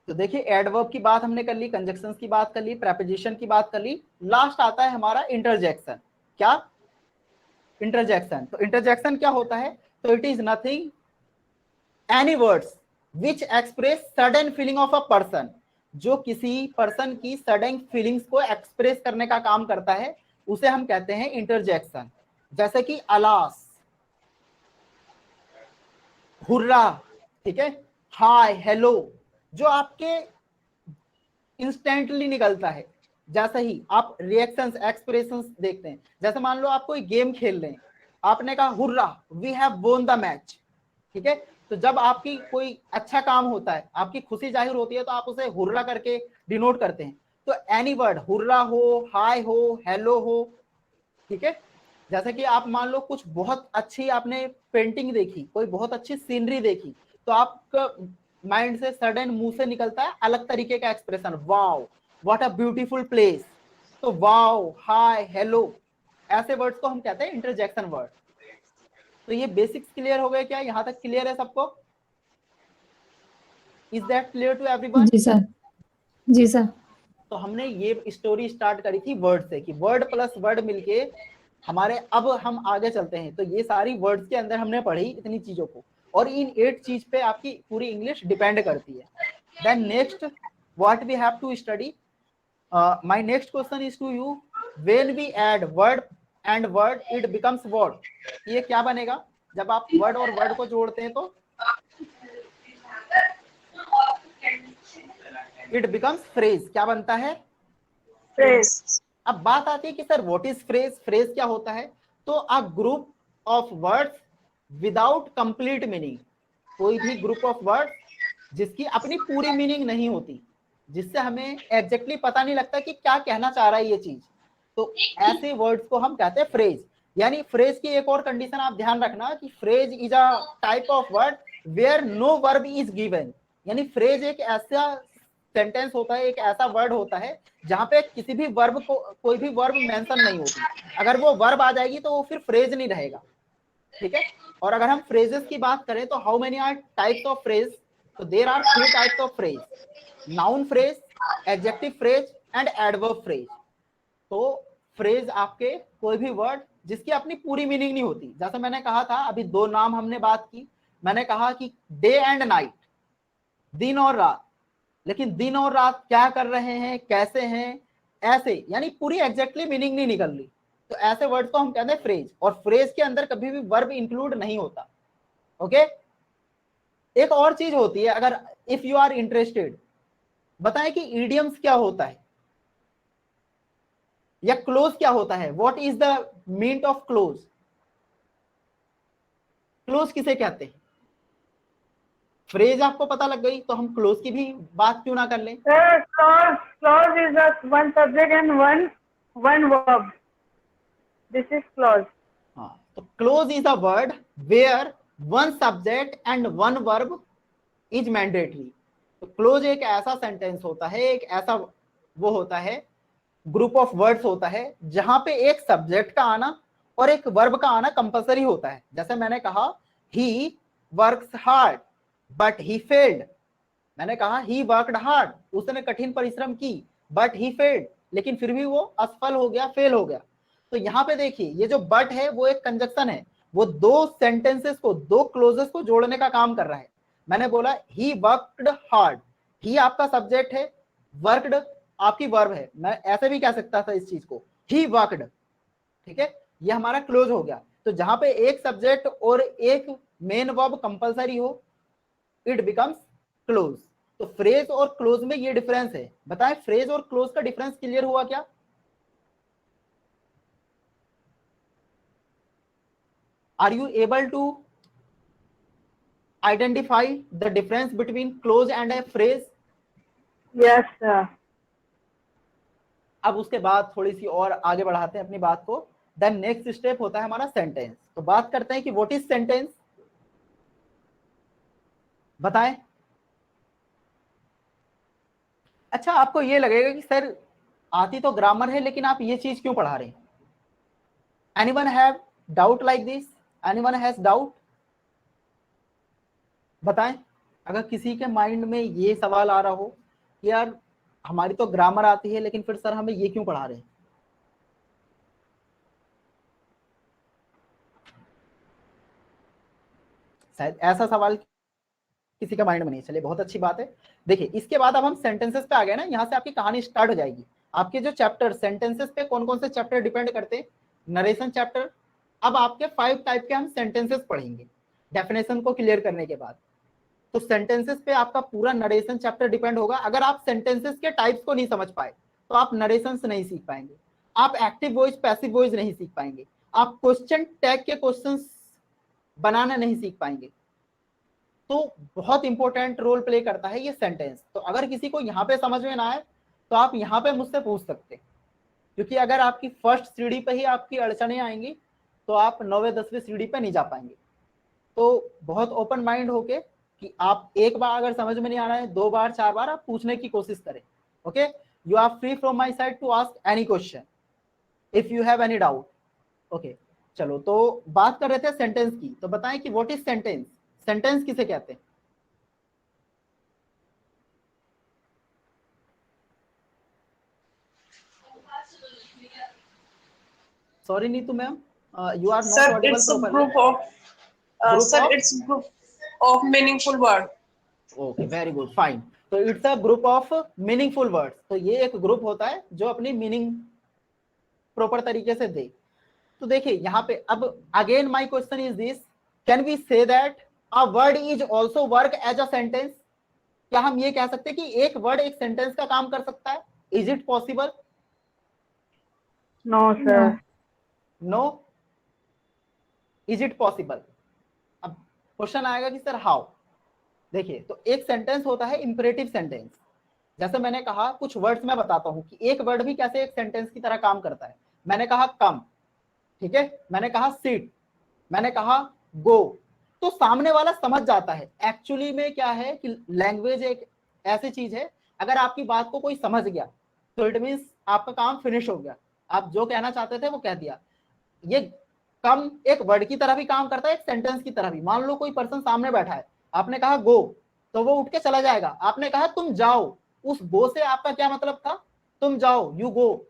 तो देखिए एडवर्ब की बात हमने कर ली, कंजक्शंस की बात कर ली, प्रेपोजिशन की बात कर ली, लास्ट आता है हमारा इंटरजेक्शन। क्या? इंटरजेक्शन। तो इंटरजेक्शन क्या होता है? तो it is nothing any words which express sudden feeling of a person, जो किसी पर्सन की सडन फीलिंग्स को एक्सप्रेस करने का काम करता है, उसे हम कहते हैं इंटरजेक्शन। जैसे कि अलास, हुर्रा, ठीक है, हाय, हेलो, जो आपके इंस्टेंटली निकलता है। जैसे ही आप रिएक्शंस, एक्सप्रेशंस देखते हैं, जैसे मान लो आप कोई गेम खेल रहे हैं, आपने कहा hurrah we have won the match, ठीक है, तो जब आपकी कोई अच्छा काम होता है, आपकी खुशी जाहिर होती है, तो आप उसे हुर्रा करके डिनोट करते हैं। तो एनी वर्ड, हुर्रा हो, हाय हो, हेलो हो, ठीक है। जैसे कि आप मान लो कुछ बहुत अच्छी आपने पेंटिंग देखी, कोई बहुत अच्छी सीनरी देखी, तो आपका माइंड से सडन मुंह से निकलता है अलग तरीके का expression, wow what a beautiful place. तो वाओ, हाय, हेलो, ऐसे वर्ड्स को हम कहते हैं इंटरजेक्शन वर्ड। तो ये बेसिक्स क्लियर हो गए क्या? यहां तक क्लियर है सबको? Is that clear to everyone? जी सर। जी सर। तो हमने ये स्टोरी स्टार्ट करी थी वर्ड से, कि वर्ड प्लस वर्ड मिलके हमारे, अब हम आगे चलते हैं। तो ये सारी वर्ड्स के अंदर हमने पढ़ी इतनी चीजों को, और इन 8 चीज पे आपकी पूरी इंग्लिश डिपेंड करती है। Then next what we have to study, my next question is to you, when we add word and word it becomes word. ये क्या बनेगा जब आप वर्ड और वर्ड को जोड़ते हैं? तो इट बिकम्स फ्रेज। क्या बनता है? फ्रेज। अब बात आती है कि sir what is phrase? Phrase क्या होता है? तो a group of words without complete meaning, कोई भी ग्रुप ऑफ वर्ड जिसकी अपनी पूरी मीनिंग नहीं होती, जिससे हमें एग्जैक्टली पता नहीं लगता कि क्या कहना चाह रहा है ये चीज, तो ऐसे वर्ड्स को हम कहते हैं फ्रेज। यानी फ्रेज की एक और कंडीशन आप ध्यान रखना कि phrase is a type of word where no verb is given. यानी फ्रेज एक ऐसा सेंटेंस होता है, एक ऐसा वर्ड होता है जहां पे किसी भी वर्ब को, कोई भी वर्ब मेंशन नहीं होती। अगर वो वर्ब आ जाएगी तो वो फिर फ्रेज नहीं रहेगा, ठीक है। और अगर हम फ्रेजेस की बात करें तो how many are types of phrase, तो there are 3 types of phrase, noun phrase, adjective phrase and adverb phrase. तो फ्रेज आपके कोई भी वर्ड जिसकी अपनी पूरी मीनिंग नहीं होती, जैसे मैंने कहा था अभी 2 नाम हमने बात की, मैंने कहा कि डे एंड नाइट, दिन और रात, लेकिन दिन और रात क्या कर रहे हैं, कैसे हैं, ऐसे, यानी पूरी एग्जैक्टली मीनिंग नहीं निकल रही, तो ऐसे वर्ड को हम कहते हैं फ्रेज। और फ्रेज के अंदर कभी भी वर्ब इंक्लूड नहीं होता, ओके। एक और चीज होती है, अगर इफ यू आर इंटरेस्टेड, बताएं कि इडियम्स क्या होता है या क्लोज क्या होता है, what is the meaning of close. Close किसे कहते हैं? फ्रेज आपको पता लग गई तो हम क्लोज की भी बात क्यों ना कर लें। Sir, clause is just one subject and one verb. This is clause. हाँ, तो clause is a word where one subject and one verb is mandatory. तो क्लोज एक ऐसा सेंटेंस होता है, एक ऐसा वो होता है, ग्रुप ऑफ वर्ड्स होता है जहां पे एक सब्जेक्ट का आना और एक वर्ब का आना कंपलसरी होता है। जैसे मैंने कहा ही works hard but he failed, मैंने कहा ही वर्कड हार्ड, उसने कठिन परिश्रम की, बट ही फेल्ड, लेकिन फिर भी वो असफल हो गया, फेल हो गया। तो यहाँ पे देखिए ये जो बट है वो एक कंजक्शन है, वो 2 सेंटेंसेस को, 2 क्लोजेस को जोड़ने का काम कर रहा है। मैंने बोला ही वर्कड हार्ड, ही आपका सब्जेक्ट है, वर्कड आपकी वर्ब है, मैं ऐसे भी कह सकता था इस चीज को, ही वर्कड, ठीक है, ये हमारा क्लोज हो गया। तो जहां पे एक सब्जेक्ट और एक मेन वर्ब कंपलसरी हो, इट बिकम्स क्लोज। तो फ्रेज और क्लोज में ये डिफरेंस है। बताएं फ्रेज और क्लोज का डिफरेंस क्लियर हुआ क्या? Are you able to identify the difference between clause and a phrase? Yes, sir. अब उसके बाद थोड़ी सी और आगे बढ़ाते हैं अपनी बात को। देन नेक्स्ट स्टेप होता है हमारा सेंटेंस। तो बात करते हैं कि व्हाट इज सेंटेंस, बताएं। अच्छा, आपको ये लगेगा कि सर आती तो ग्रामर है लेकिन आप ये चीज क्यों पढ़ा रहे हैं? Anyone have doubt like this? Anyone has doubt? बताएं, अगर किसी के माइंड में ये सवाल आ रहा हो कि यार हमारी तो ग्रामर आती है लेकिन फिर सर हमें ये क्यों पढ़ा रहे हैं? शायद ऐसा सवाल किसी का माइंड में नहीं। चलिए बहुत अच्छी बात है। देखिए इसके बाद अब हम सेंटेंसेस पे आ गए ना, यहाँ से आपकी कहानी स्टार्ट हो जाएगी। आपके जो चैप्टर सेंटेंसेस पे कौन कौन से चैप्टर डिपेंड करते हैं? Narration chapter. अब आपके 5 टाइप के हम सेंटेंसेस पढ़ेंगे डेफिनेशन को क्लियर करने के बाद। तो सेंटेंसेस पे आपका पूरा नरेशन चैप्टर डिपेंड होगा। अगर आप सेंटेंसेस के टाइप्स को नहीं समझ पाए तो आप नरेशन नहीं सीख पाएंगे, आप एक्टिव वॉइस पैसिव वॉइस नहीं सीख पाएंगे, आप क्वेश्चन टैग के क्वेश्चंस बनाना नहीं सीख पाएंगे। तो बहुत इंपॉर्टेंट रोल प्ले करता है ये सेंटेंस। तो अगर किसी को यहाँ पे समझ में ना आए तो आप यहाँ पे मुझसे पूछ सकते हैं, क्योंकि अगर आपकी फर्स्ट सीढ़ी पे ही आपकी अड़चने आएंगी तो आप 9वीं 10वीं सीढ़ी पे नहीं जा पाएंगे। तो बहुत ओपन माइंड होके कि आप एक बार अगर समझ में नहीं आ रहा है, 2 बार 4 बार आप पूछने की कोशिश करें। Okay, you are free from my side to ask any question if you have any doubt. Okay, चलो तो बात कर रहे थे सेंटेंस की। तो बताएं कि व्हाट इज सेंटेंस, सेंटेंस किसे कहते हैं? Sorry Neetu ma'am, you are not Sir, audible it's a properly. group of Group sir, of, it's group of meaningful word. okay very good fine. तो it's a group of meaningful words. तो ये एक group होता है जो अपनी meaning proper तरीके से दे। तो देखिए यहाँ पे अब again my question is this, can we say that a word is also work as a sentence? क्या हम ये कह सकते हैं कि एक वर्ड एक सेंटेंस का काम कर सकता है? Is it possible? No, sir. No. Is it possible? अब क्वेश्चन आएगा कि सर हाउ, देखिए, तो एक सेंटेंस होता है इंपरेटिव सेंटेंस। जैसे मैंने कहा, कुछ वर्ड्स मैं बताता हूं कि एक वर्ड भी कैसे एक सेंटेंस की तरह काम करता है। मैंने कहा कम, ठीक है, मैंने कहा सिट, मैंने कहा गो, तो सामने वाला समझ जाता है। एक्चुअली में क्या है कि लैंग्वेज एक ऐसी चीज है, अगर आपकी बात को कोई समझ गया तो इट मीन्स आपका काम फिनिश हो गया, आप जो कहना चाहते थे वो कह दिया। ये कम एक वर्ड की तरह भी काम करता है, एक सेंटेंस की तरह भी। मान लो कोई पर्सन सामने बैठा है, आपने कहा गो, तो वो उठ के चला जाएगा। आपने कहा तुम जाओ, उस गो से आपका क्या मतलब था? तुम जाओ, यू गो,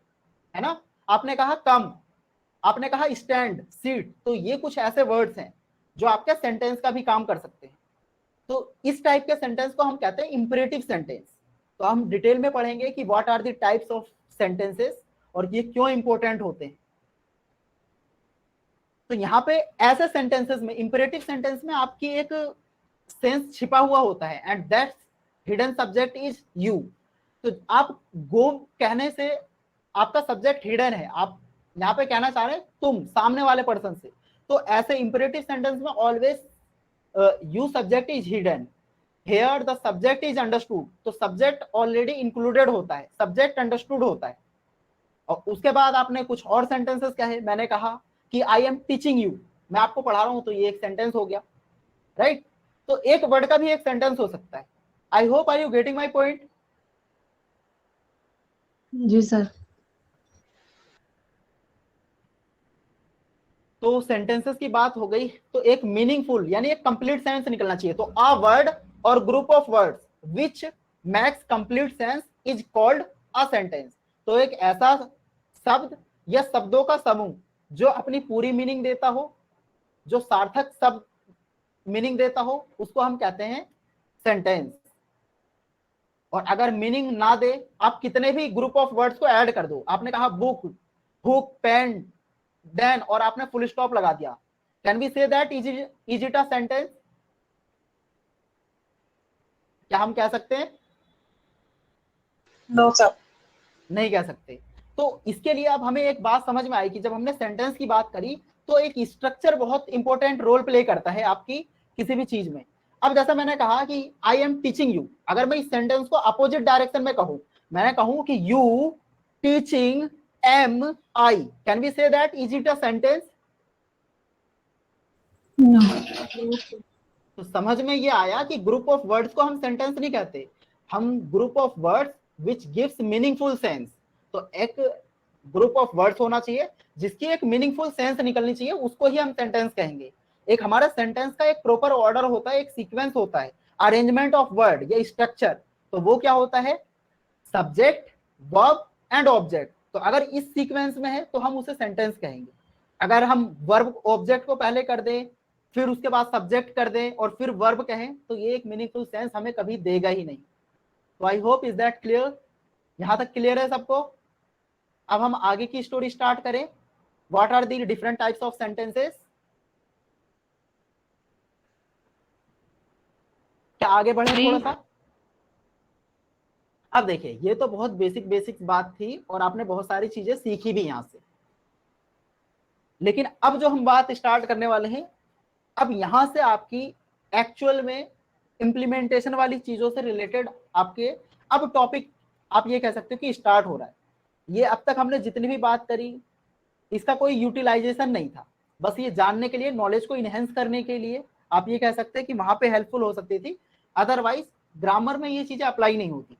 है ना। आपने कहा कम, आपने कहा स्टैंड, सीट, तो ये कुछ ऐसे वर्ड्स हैं जो आपके सेंटेंस का भी काम कर सकते हैं। तो इस टाइप के सेंटेंस को हम कहते हैं इंपरेटिव सेंटेंस। तो हम डिटेल में पढ़ेंगे कि what are the types of sentences और ये क्यों इंपॉर्टेंट होते हैं। तो यहाँ पे ऐसे सेंटेंसेस में, इंपरेटिव सेंटेंस में आपकी एक सेंस छिपा हुआ होता है, and that hidden subject is you. तो आप गो कहने से आपका सब्जेक्ट हिडन है, आप यहाँ पे कहना चाह रहे हैं तुम सामने वाले पर्सन से। तो ऐसे इंपरेटिव सेंटेंस में always you subject is hidden, here the subject is understood. तो सब्जेक्ट ऑलरेडी इंक्लूडेड होता है, सब्जेक्ट अंडरस्टूड होता है। और उसके बाद आपने कुछ और सेंटेंसेस कहे, मैंने कहा कि आई एम टीचिंग यू, मैं आपको पढ़ा रहा हूं, तो ये एक सेंटेंस हो गया, राइट। तो एक वर्ड का भी एक सेंटेंस हो सकता है। I hope are you getting my point. जी सर। तो सेंटेंसेस की बात हो गई, तो एक मीनिंगफुल यानी एक कंप्लीट सेंस निकलना चाहिए। तो अ वर्ड और group of words which max complete sense is called a sentence. तो एक ऐसा शब्द या शब्दों का समूह जो अपनी पूरी मीनिंग देता हो, जो सार्थक शब्द मीनिंग देता हो, उसको हम कहते हैं सेंटेंस। और अगर मीनिंग ना दे, आप कितने भी ग्रुप ऑफ वर्ड्स को ऐड कर दो, आपने कहा बुक, हुक, पेन, देन, और आपने फुल स्टॉप लगा दिया, can we say that is it a sentence? क्या हम कह सकते हैं? No, sir. नहीं कह सकते। तो इसके लिए अब हमें एक बात समझ में आई कि जब हमने सेंटेंस की बात करी तो एक स्ट्रक्चर बहुत इंपॉर्टेंट रोल प्ले करता है आपकी किसी भी चीज में। अब जैसा मैंने कहा कि आई एम टीचिंग यू, अगर मैं इस सेंटेंस को अपोजिट डायरेक्शन में कहूं, मैंने कहूं कि you teaching am I, can we say that is it a sentence? No. तो समझ में ये आया कि ग्रुप ऑफ वर्ड्स को हम सेंटेंस नहीं कहते, हम group of words which gives meaningful sense. तो एक ग्रुप ऑफ वर्ड्स होना चाहिए जिसकी एक मीनिंगफुल सेंस निकलनी चाहिए, उसको ही हम सेंटेंस कहेंगे। एक हमारा सेंटेंस का एक प्रॉपर ऑर्डर होता है, एक सीक्वेंस होता है, अरेंजमेंट ऑफ वर्ड या स्ट्रक्चर। तो वो क्या होता है? Subject, verb and object. तो अगर इस सीक्वेंस में है तो हम उसे सेंटेंस कहेंगे। अगर हम वर्ब ऑब्जेक्ट को पहले कर दें, फिर उसके बाद सब्जेक्ट कर दें और फिर वर्ब कहें, तो ये एक मीनिंगफुल सेंस हमें कभी देगा ही नहीं। तो I hope is that clear? यहां तक क्लियर है सबको? अब हम आगे की स्टोरी स्टार्ट करें। What are the different types of sentences? क्या आगे बढ़े थोड़ा सा? अब देखिए, ये तो बहुत बेसिक बात थी और आपने बहुत सारी चीजें सीखी भी यहां से। लेकिन अब जो हम बात स्टार्ट करने वाले हैं, अब यहां से आपकी एक्चुअल में इंप्लीमेंटेशन वाली चीजों से रिलेटेड आपके अब टॉपिक आप ये कह सकते हो कि स्टार्ट हो रहा है। ये अब तक हमने जितनी भी बात करी, इसका कोई यूटिलाइजेशन नहीं था, बस ये जानने के लिए, नॉलेज को इनहेंस करने के लिए आप ये कह सकते हैं कि वहां पे हेल्पफुल हो सकती थी। अदरवाइज ग्रामर में ये चीजें अप्लाई नहीं होती।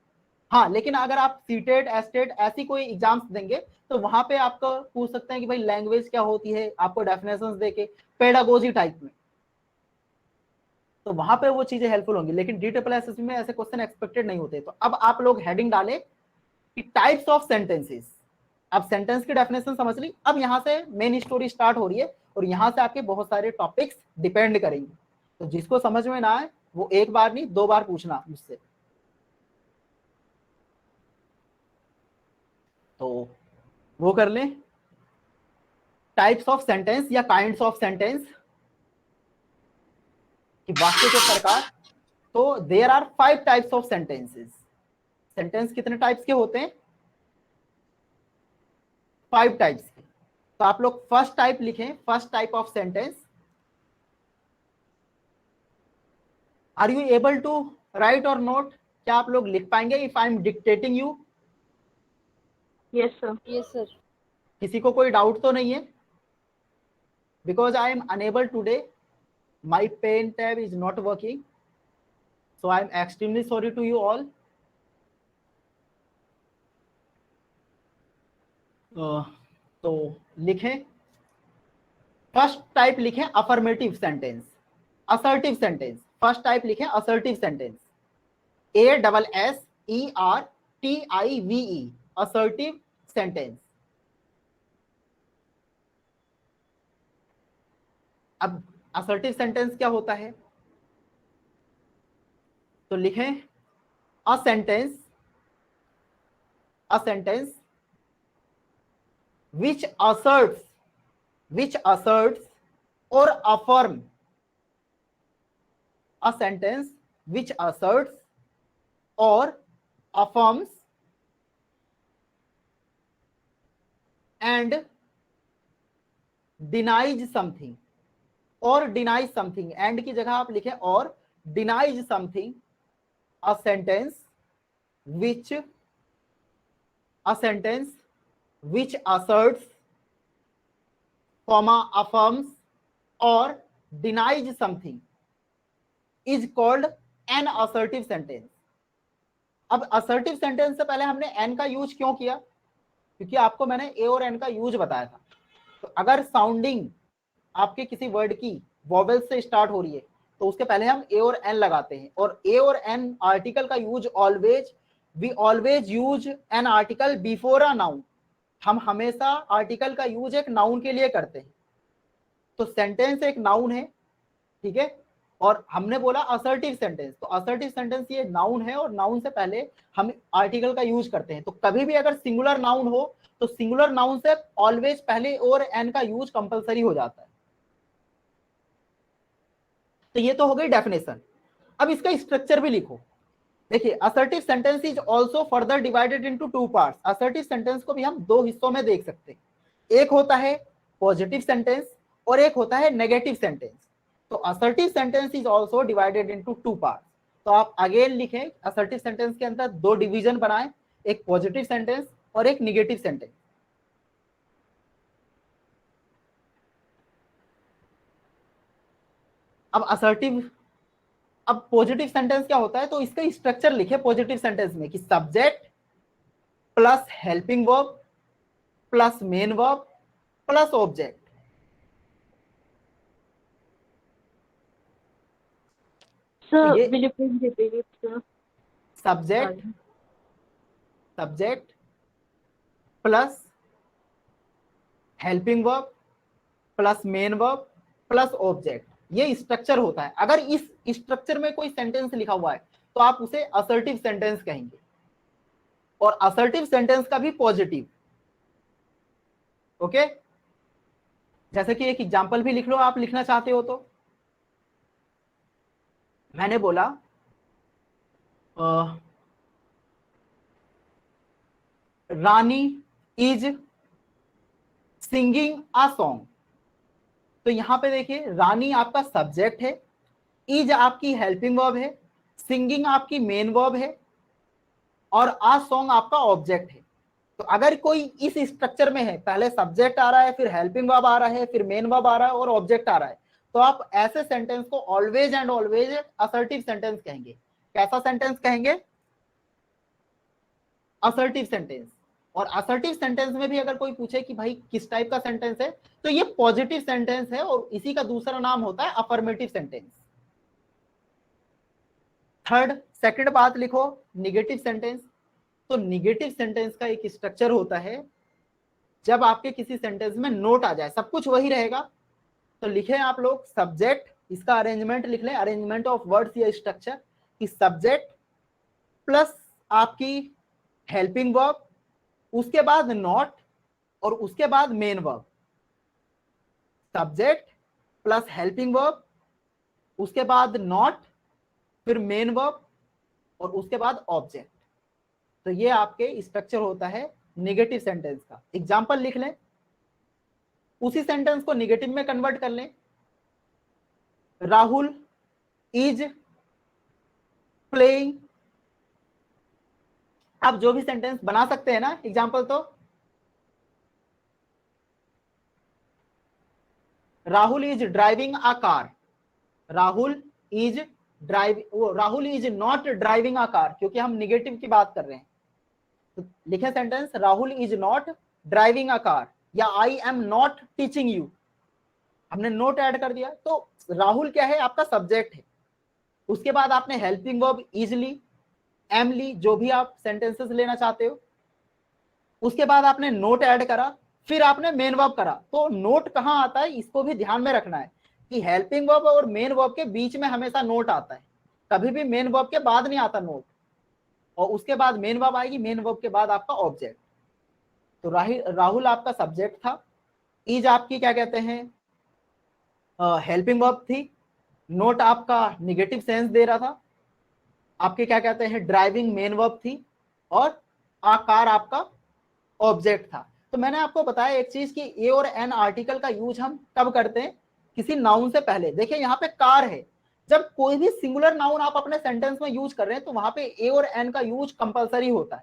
हाँ, लेकिन अगर आप सीटेट, एस्टेट ऐसी कोई एग्जाम्स देंगे तो वहां पे आपको पूछ सकते हैं कि भाई लैंग्वेज क्या होती है, आपको डेफिनेशंस देके पेडागोजी टाइप में, तो वहां पे वो चीजें हेल्पफुल होंगी। लेकिन DSS में ऐसे क्वेश्चन एक्सपेक्टेड नहीं होते। तो अब आप लोग हेडिंग डाले कि टाइप्स ऑफ सेंटेंसेस। अब सेंटेंस की डेफिनेशन समझ ली, अब यहां से मेन स्टोरी स्टार्ट हो रही है और यहां से आपके बहुत सारे टॉपिक्स डिपेंड करेंगे। तो जिसको समझ में ना आए वो एक बार नहीं 2 बार पूछना मुझसे। तो वो कर लें, टाइप्स ऑफ सेंटेंस या काइंड्स ऑफ सेंटेंस कि वाक्य के प्रकार। तो there are 5 types of sentences. Sentence कितने टाइप्स के होते हैं? 5 टाइप्स के। तो आप लोग फर्स्ट टाइप लिखें, first type of sentence. Are you able to write और नोट? क्या आप लोग लिख पाएंगे if I am dictating you? Yes, sir. Yes, sir. किसी को कोई डाउट तो नहीं है? Because I am unable today, my pen tab is not working, so I am extremely sorry to you all. तो लिखें, फर्स्ट टाइप लिखें affirmative sentence, assertive sentence. First type लिखें assertive sentence, ASSERTIVE, assertive sentence. अब assertive sentence क्या होता है? तो लिखें a sentence which asserts or affirm, a sentence which asserts or affirms and denies something, और denies something. and की जगह आप लिखें और denies something. a sentence which asserts, affirms or denies something is called an assertive sentence. अब assertive sentence से पहले हमने an का यूज क्यों किया? क्योंकि आपको मैंने a और n का यूज बताया था. तो अगर साउंडिंग आपके किसी वर्ड की वॉवेल से स्टार्ट हो रही है तो उसके पहले हम a और n लगाते हैं. और a और n आर्टिकल का use we always use an article before a noun. हम हमेशा आर्टिकल का यूज एक नाउन के लिए करते हैं. तो सेंटेंस एक नाउन है, ठीक है. और हमने बोला असर्टिव सेंटेंस, तो असर्टिव सेंटेंस ये नाउन है और नाउन से पहले हम आर्टिकल का यूज करते हैं. तो कभी भी अगर सिंगुलर नाउन हो तो सिंगुलर नाउन से ऑलवेज पहले और एन का यूज कंपलसरी हो जाता है. तो ये तो हो गई डेफिनेशन. अब इसका स्ट्रक्चर भी लिखो. देखिए, assertive sentence is also further divided into two parts. Assertive sentence को भी हम दो हिस्सों में देख सकते हैं. एक होता है पॉजिटिव सेंटेंस और एक होता है नेगेटिव सेंटेंस. तो assertive sentence is also divided into two parts. तो आप अगेन लिखें, असर्टिव सेंटेंस के अंदर दो डिवीजन बनाएं, एक पॉजिटिव सेंटेंस और एक निगेटिव सेंटेंस. अब पॉजिटिव सेंटेंस क्या होता है? तो इसका स्ट्रक्चर लिखे पॉजिटिव सेंटेंस में कि subject plus helping verb plus main verb plus object. Sir, ये- will you please repeat it, sir? Subject plus helping verb plus main verb plus object. ये स्ट्रक्चर होता है. अगर इस स्ट्रक्चर में कोई सेंटेंस लिखा हुआ है तो आप उसे असर्टिव सेंटेंस कहेंगे. और असर्टिव सेंटेंस का भी पॉजिटिव. ओके, जैसे कि एक एग्जांपल भी लिख लो, आप लिखना चाहते हो तो. मैंने बोला रानी इज सिंगिंग अ सॉन्ग. तो यहां पे देखिए, रानी आपका सब्जेक्ट है, इज आपकी हेल्पिंग वर्ब है, सिंगिंग आपकी मेन वर्ब है और आ सॉन्ग आपका ऑब्जेक्ट है. तो अगर कोई इस स्ट्रक्चर में है, पहले सब्जेक्ट आ रहा है, फिर हेल्पिंग वर्ब आ रहा है, फिर मेन वर्ब आ रहा है और ऑब्जेक्ट आ रहा है, तो आप ऐसे सेंटेंस को always and always assertive sentence कहेंगे. कैसा सेंटेंस कहेंगे? Assertive sentence. और असर्टिव सेंटेंस में भी अगर कोई पूछे कि भाई किस टाइप का सेंटेंस है, तो ये पॉजिटिव सेंटेंस है और इसी का दूसरा नाम होता है अफर्मेटिव सेंटेंस. सेकंड बात लिखो, निगेटिव सेंटेंस. तो निगेटिव सेंटेंस का एक स्ट्रक्चर होता है, जब आपके किसी सेंटेंस में नोट आ जाए, सब कुछ वही रहेगा. तो लिखें आप लोग सब्जेक्ट, इसका अरेंजमेंट लिख लें, अरेंजमेंट ऑफ वर्ड्स या स्ट्रक्चर, कि सब्जेक्ट प्लस आपकी हेल्पिंग वर्ब, उसके बाद नॉट और उसके बाद main verb. Subject plus helping verb, उसके बाद नॉट, फिर मेन वर्ब और उसके बाद ऑब्जेक्ट. तो ये आपके स्ट्रक्चर होता है नेगेटिव सेंटेंस का. एग्जांपल लिख लें, उसी सेंटेंस को नेगेटिव में कन्वर्ट कर लें. Rahul is playing. आप जो भी सेंटेंस बना सकते हैं ना एग्जाम्पल। तो Rahul is driving a car, Rahul is Rahul is not driving a car, क्योंकि हम निगेटिव की बात कर रहे हैं। तो लिखे sentence Rahul is not driving a car, या I am not teaching you, हमने नोट ऐड कर दिया। तो राहुल क्या है, आपका सब्जेक्ट है। उसके बाद आपने हेल्पिंग वर्ब इज ली, एम ली, जो भी आप सेंटेंसेस लेना चाहते हो। उसके बाद आपने नोट ऐड करा, फिर आपने मेन वर्ब करा। तो नोट कहां आता है, इसको भी ध्यान में रखना है कि हेल्पिंग वर्ब और मेन वर्ब के बीच में हमेशा नोट आता है, कभी भी मेन वर्ब के बाद नहीं आता नोट। और उसके बाद मेन वर्ब आएगी, मेन वर्ब के बाद आपका ऑब्जेक्ट। तो राहुल आपका सब्जेक्ट था, इज आपकी क्या कहते हैं हेल्पिंग वर्ब थी, नोट आपका निगेटिव सेंस दे रहा था, आपके क्या कहते हैं ड्राइविंग मेन वर्ब थी, और आकार आपका ऑब्जेक्ट था। तो मैंने आपको बताया एक चीज कि ए और एन आर्टिकल का यूज हम कब करते हैं, किसी नाउन से पहले। देखिए यहाँ पे कार है, जब कोई भी सिंगुलर नाउन आप अपने सेंटेंस में यूज कर रहे हैं तो वहां पे ए और एन का यूज कंपलसरी होता है।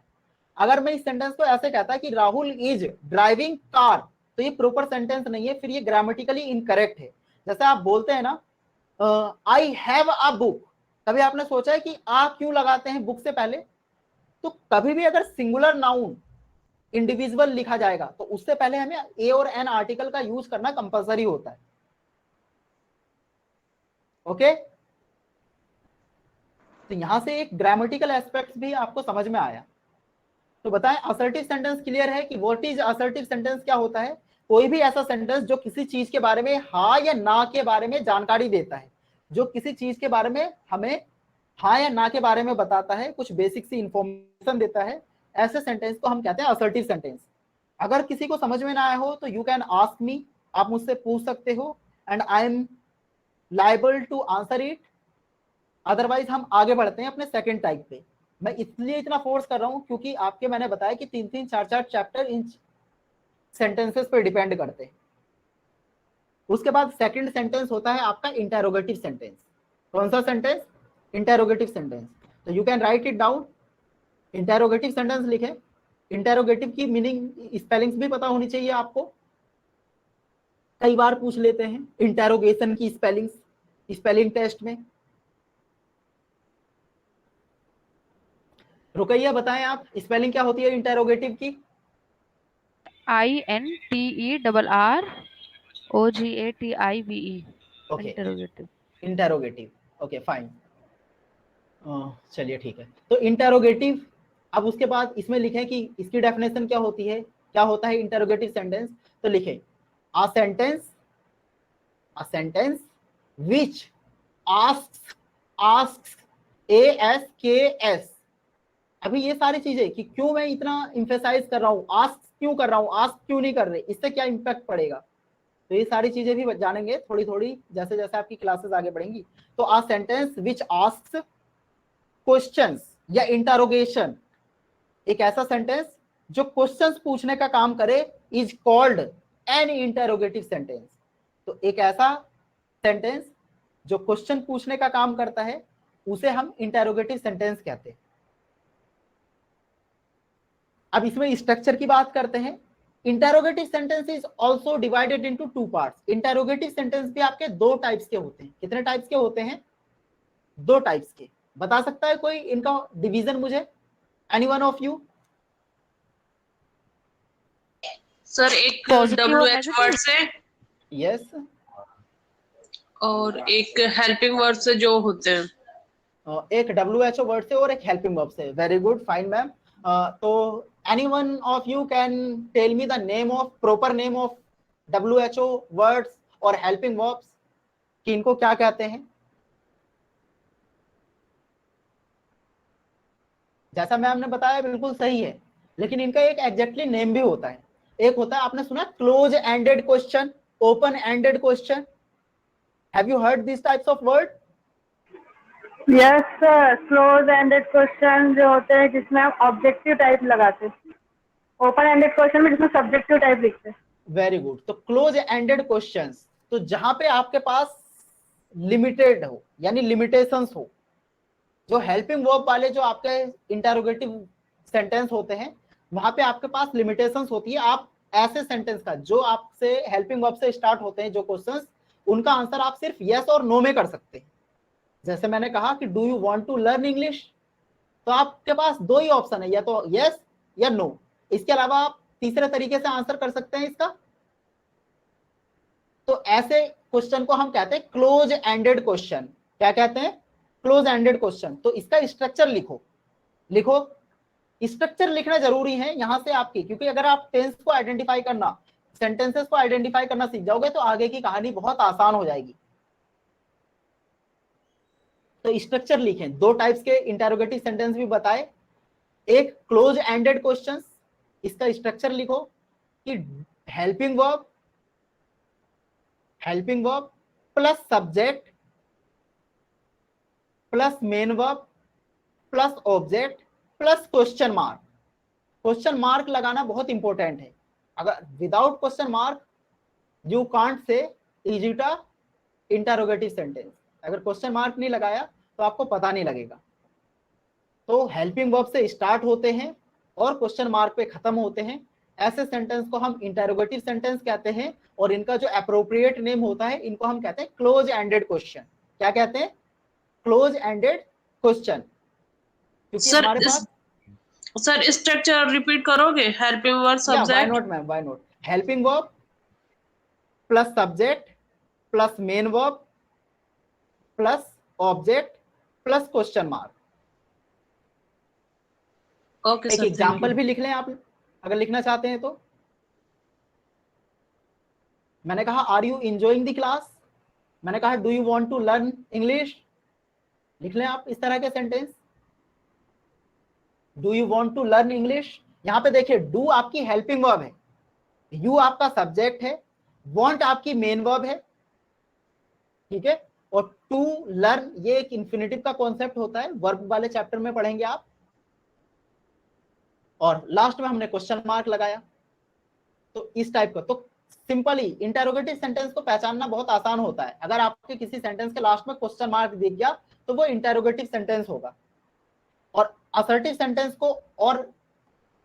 अगर मैं इस सेंटेंस को ऐसे कहता कि राहुल इज ड्राइविंग कार, तो ये प्रॉपर सेंटेंस नहीं है, फिर ये ग्रामेटिकली इनकरेक्ट है। जैसे आप बोलते हैं ना आई हैव अ बुक, कभी आपने सोचा है कि आ क्यों लगाते हैं बुक से पहले? तो कभी भी अगर सिंगुलर नाउन इंडिविजुअल लिखा जाएगा तो उससे पहले हमें ए और एन आर्टिकल का यूज करना कंपलसरी होता है। ओके, तो यहां से एक ग्रामेटिकल एस्पेक्ट भी आपको समझ में आया। तो बताएं असर्टिव सेंटेंस क्लियर है कि व्हाट इज असर्टिव सेंटेंस क्या होता है? कोई भी ऐसा सेंटेंस जो किसी चीज के बारे में हाँ या ना के बारे में जानकारी देता है, जो किसी चीज के बारे में हमें हाँ या ना के बारे में बताता है, कुछ बेसिक सी इंफॉर्मेशन देता है, ऐसे सेंटेंस को हम कहते हैं असर्टिव सेंटेंस। अगर किसी को समझ में ना आया हो तो यू कैन आस्क मी, आप मुझसे पूछ सकते हो, and I am liable to answer it. Otherwise हम आगे बढ़ते हैं अपने सेकंड टाइप पे। मैं इसलिए इतना फोर्स कर रहा हूं क्योंकि आपके मैंने बताया कि 3-3, 4-4 चैप्टर इन सेंटेंसेस पे डिपेंड करते हैं। उसके बाद सेकंड सेंटेंस होता है आपका इंटेरोगेटिव सेंटेंस। कौन सा सेंटेंस? Interrogative sentence. तो you can write it down, interrogative sentence लिखें। इंटेरोगेटिव की मीनिंग स्पेलिंग्स भी पता होनी चाहिए आपको, कई बार पूछ लेते हैं इंटेरोगेशन की स्पेलिंग्स स्पेलिंग टेस्ट में। रुकैया बताएं आप, स्पेलिंग क्या होती है इंटेरोगेटिव की? INTERROGATIVE। Okay, interrogative. Interrogative, okay fine. चलिए ठीक है। तो इंटेरोगेटिव, अब उसके बाद इसमें लिखें कि इसकी डेफिनेशन क्या होती है, क्या होता है इंटेरोगेटिव सेंटेंस। तो लिखें a sentence which asks ASKS। अभी ये सारी चीजें कि क्यों मैं इतना इंफेसाइज कर रहा हूं, आस्क क्यों कर रहा हूं, आस्क क्यों नहीं कर रहे, इससे क्या इंपैक्ट पड़ेगा, तो ये सारी चीजें भी जानेंगे थोड़ी थोड़ी जैसे जैसे आपकी क्लासेस आगे बढ़ेंगी। तो अ सेंटेंस विच आस्क्स क्वेश्चंस या इंटरोगेशन, एक ऐसा सेंटेंस जो क्वेश्चंस पूछने का काम करे, is called an interrogative sentence. तो एक ऐसा सेंटेंस जो क्वेश्चन पूछने का काम करता है उसे हम इंटरोगेटिव सेंटेंस कहते हैं। अब इसमें स्ट्रक्चर की बात करते हैं। Interrogative sentence is also divided into 2 parts. Interrogative sentence भी आपके 2 टाइप्स के होते हैं। कितने टाइप्स के होते हैं? 2 टाइप्स के। बता सकता है कोई इनका डिवीजन मुझे? Anyone of you? सर एक Positive और WH वर्ड से यस, और एक हेल्पिंग वर्ड से जो होते हैं। एक WHO वर्ड से और एक हेल्पिंग वर्ब से। Very good, fine ma'am. तो anyone of you can tell me the name of proper name of WHO words और हेल्पिंग वर्ब्स, कि इनको क्या कहते हैं? जैसा मैम ने बताया बिल्कुल सही है, लेकिन इनका एक एग्जैक्टली नेम भी होता है। एक होता है, आपने सुना close ended question, open ended question. Have you heard this types of word? Yes sir, close ended question जो होते हैं जिसमें आप ऑब्जेक्टिव टाइप लगाते हैं, ओपन एंडेड क्वेश्चन में जिसमें सब्जेक्टिव टाइप लिखते हैं। Very good. तो क्लोज एंडेड क्वेश्चंस, तो जहां पे आपके पास लिमिटेड हो यानी लिमिटेशंस हो, जो हेल्पिंग वर्ब वाले जो आपके इंटरोगेटिव सेंटेंस होते हैं वहां पे आपके पास लिमिटेशंस होती है। आप ऐसे सेंटेंस का जो आपसे हेल्पिंग वर्ब से स्टार्ट होते हैं जो क्वेश्चंस, उनका आंसर आप सिर्फ यस और नो में कर सकते हैं। जैसे मैंने कहा कि do you want to learn English, तो आपके पास दो ही ऑप्शन है, या तो यस या नो। इसके अलावा आप तीसरे तरीके से आंसर कर सकते हैं इसका। तो ऐसे क्वेश्चन को हम कहते हैं क्लोज एंडेड क्वेश्चन। क्या कहते हैं? Close ended question. तो इसका स्ट्रक्चर लिखो। स्ट्रक्चर लिखना जरूरी है यहां से आपकी, क्योंकि अगर आप टेंस को आइडेंटिफाई करना, सेंटेंसेस को आइडेंटिफाई करना सीख जाओगे तो आगे की कहानी बहुत आसान हो जाएगी। तो स्ट्रक्चर लिखें। दो टाइप्स के इंटरोगेटिव सेंटेंस भी बताए, एक क्लोज एंडेड क्वेश्चंस, इसका स्ट्रक्चर लिखो कि helping verb plus subject plus main verb plus object plus question mark. Question mark लगाना बहुत इंपॉर्टेंट है। अगर without question mark you can't say is it a interrogative sentence. अगर क्वेश्चन मार्क नहीं लगाया तो आपको पता नहीं लगेगा। तो हेल्पिंग वर्ब से स्टार्ट होते हैं और क्वेश्चन मार्क पे खत्म होते हैं, ऐसे सेंटेंस को हम इंटरोगेटिव सेंटेंस कहते हैं। और इनका जो अप्रोप्रिएट नेम होता है इनको हम कहते हैं क्लोज एंडेड क्वेश्चन। क्या कहते हैं? Close ended question. क्योंकि सर हमारे पास सर स्ट्रक्चर रिपीट करोगे? हेल्पिंग वर्ब या why subject. Not ma'am, why not. Helping verb plus subject plus main verb plus object plus question mark. Okay एक sir, thank example you. भी लिख लें आप अगर लिखना चाहते हैं तो। मैंने कहा are you enjoying the class, मैंने कहा do you want to learn English. लिख लें आप इस तरह के sentence, do you want to learn English. यहां पे देखिए डू आपकी हेल्पिंग वर्ब है, यू आपका सब्जेक्ट है, वांट आपकी मेन वर्ब है, ठीक है। और टू लर्न ये एक इंफिनिटिव का कॉन्सेप्ट होता है, वर्ब वाले चैप्टर में पढ़ेंगे आप। और लास्ट में हमने क्वेश्चन मार्क लगाया। तो इस टाइप का, तो सिंपली इंटरोगेटिव सेंटेंस को पहचानना बहुत आसान होता है। अगर आपके किसी सेंटेंस के लास्ट में क्वेश्चन मार्क दिख गया तो वो इंटरोगेटिव सेंटेंस होगा। और असर्टिव सेंटेंस को, और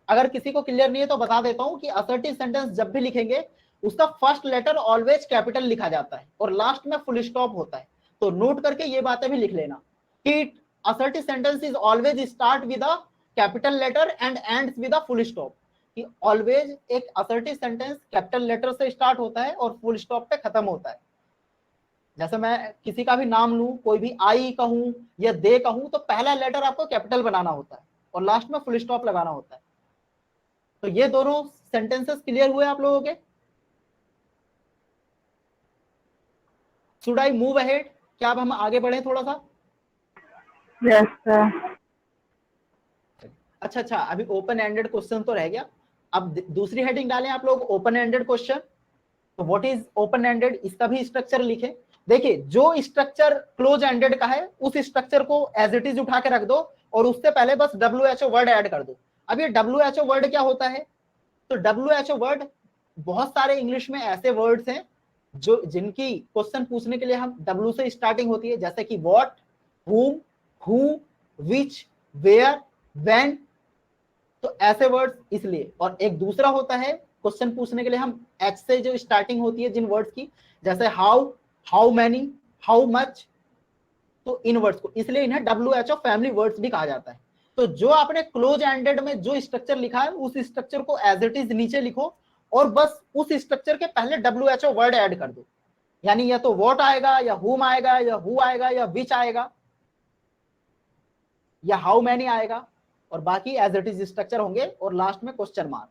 अगर किसी को क्लियर नहीं है तो बता देता हूं कि असर्टिव सेंटेंस जब भी लिखेंगे उसका फर्स्ट लेटर ऑलवेज कैपिटल लिखा जाता है और लास्ट में फुल स्टॉप होता है। तो नोट करके ये बातें भी लिख लेना कि assertive sentence is always start with a capital letter and ends with a full stop. कि ऑलवेज एक असर्टिव सेंटेंस कैपिटल लेटर से स्टार्ट होता है और फुल स्टॉप पे खत्म होता है। जैसे मैं किसी का भी नाम लूं, कोई भी आई कहूं या दे कहूं, तो पहला लेटर आपको कैपिटल बनाना होता है और लास्ट में फुल स्टॉप लगाना होता है। तो ये दोनों सेंटेंसेस क्लियर हुए आप लोगों के? Should I move ahead? क्या अब हम आगे बढ़े थोड़ा सा? Yes sir. अच्छा, अभी ओपन एंडेड क्वेश्चन तो रह गया। अब दूसरी हेडिंग डालें आप लोग, ओपन एंडेड क्वेश्चन। तो व्हाट इज ओपन एंडेड, इसका भी स्ट्रक्चर लिखें। देखिए जो स्ट्रक्चर क्लोज एंडेड का है उस स्ट्रक्चर को एज इट इज उठा के रख दो और उससे पहले बस WHO वर्ड ऐड कर दो। अब ये WHO वर्ड क्या होता है? तो WHO वर्ड, बहुत सारे इंग्लिश में ऐसे वर्ड्स हैं जो जिनकी क्वेश्चन पूछने के लिए हम W से स्टार्टिंग होती है, जैसे कि what, whom, who, which, where, when। तो ऐसे वर्ड्स इसलिए। और एक दूसरा होता है क्वेश्चन पूछने के लिए हम H से जो स्टार्टिंग होती है जिन वर्ड्स की, जैसे how, how many, how much. तो इन वर्ड्स को इसलिए इन्हें WHO फैमिली वर्ड्स भी कहा जाता है। तो जो आपने क्लोज एंडेड में जो स्ट्रक्चर लिखा है उस स्ट्रक्चर को एज इट इज नीचे लिखो और बस उस स्ट्रक्चर के पहले WHO वर्ड ऐड कर दो। यानी या तो व्हाट आएगा या whom आएगा या who आएगा या which आएगा या हाउ मैनी आएगा और बाकी एज इट इज स्ट्रक्चर होंगे और लास्ट में क्वेश्चन मार्क।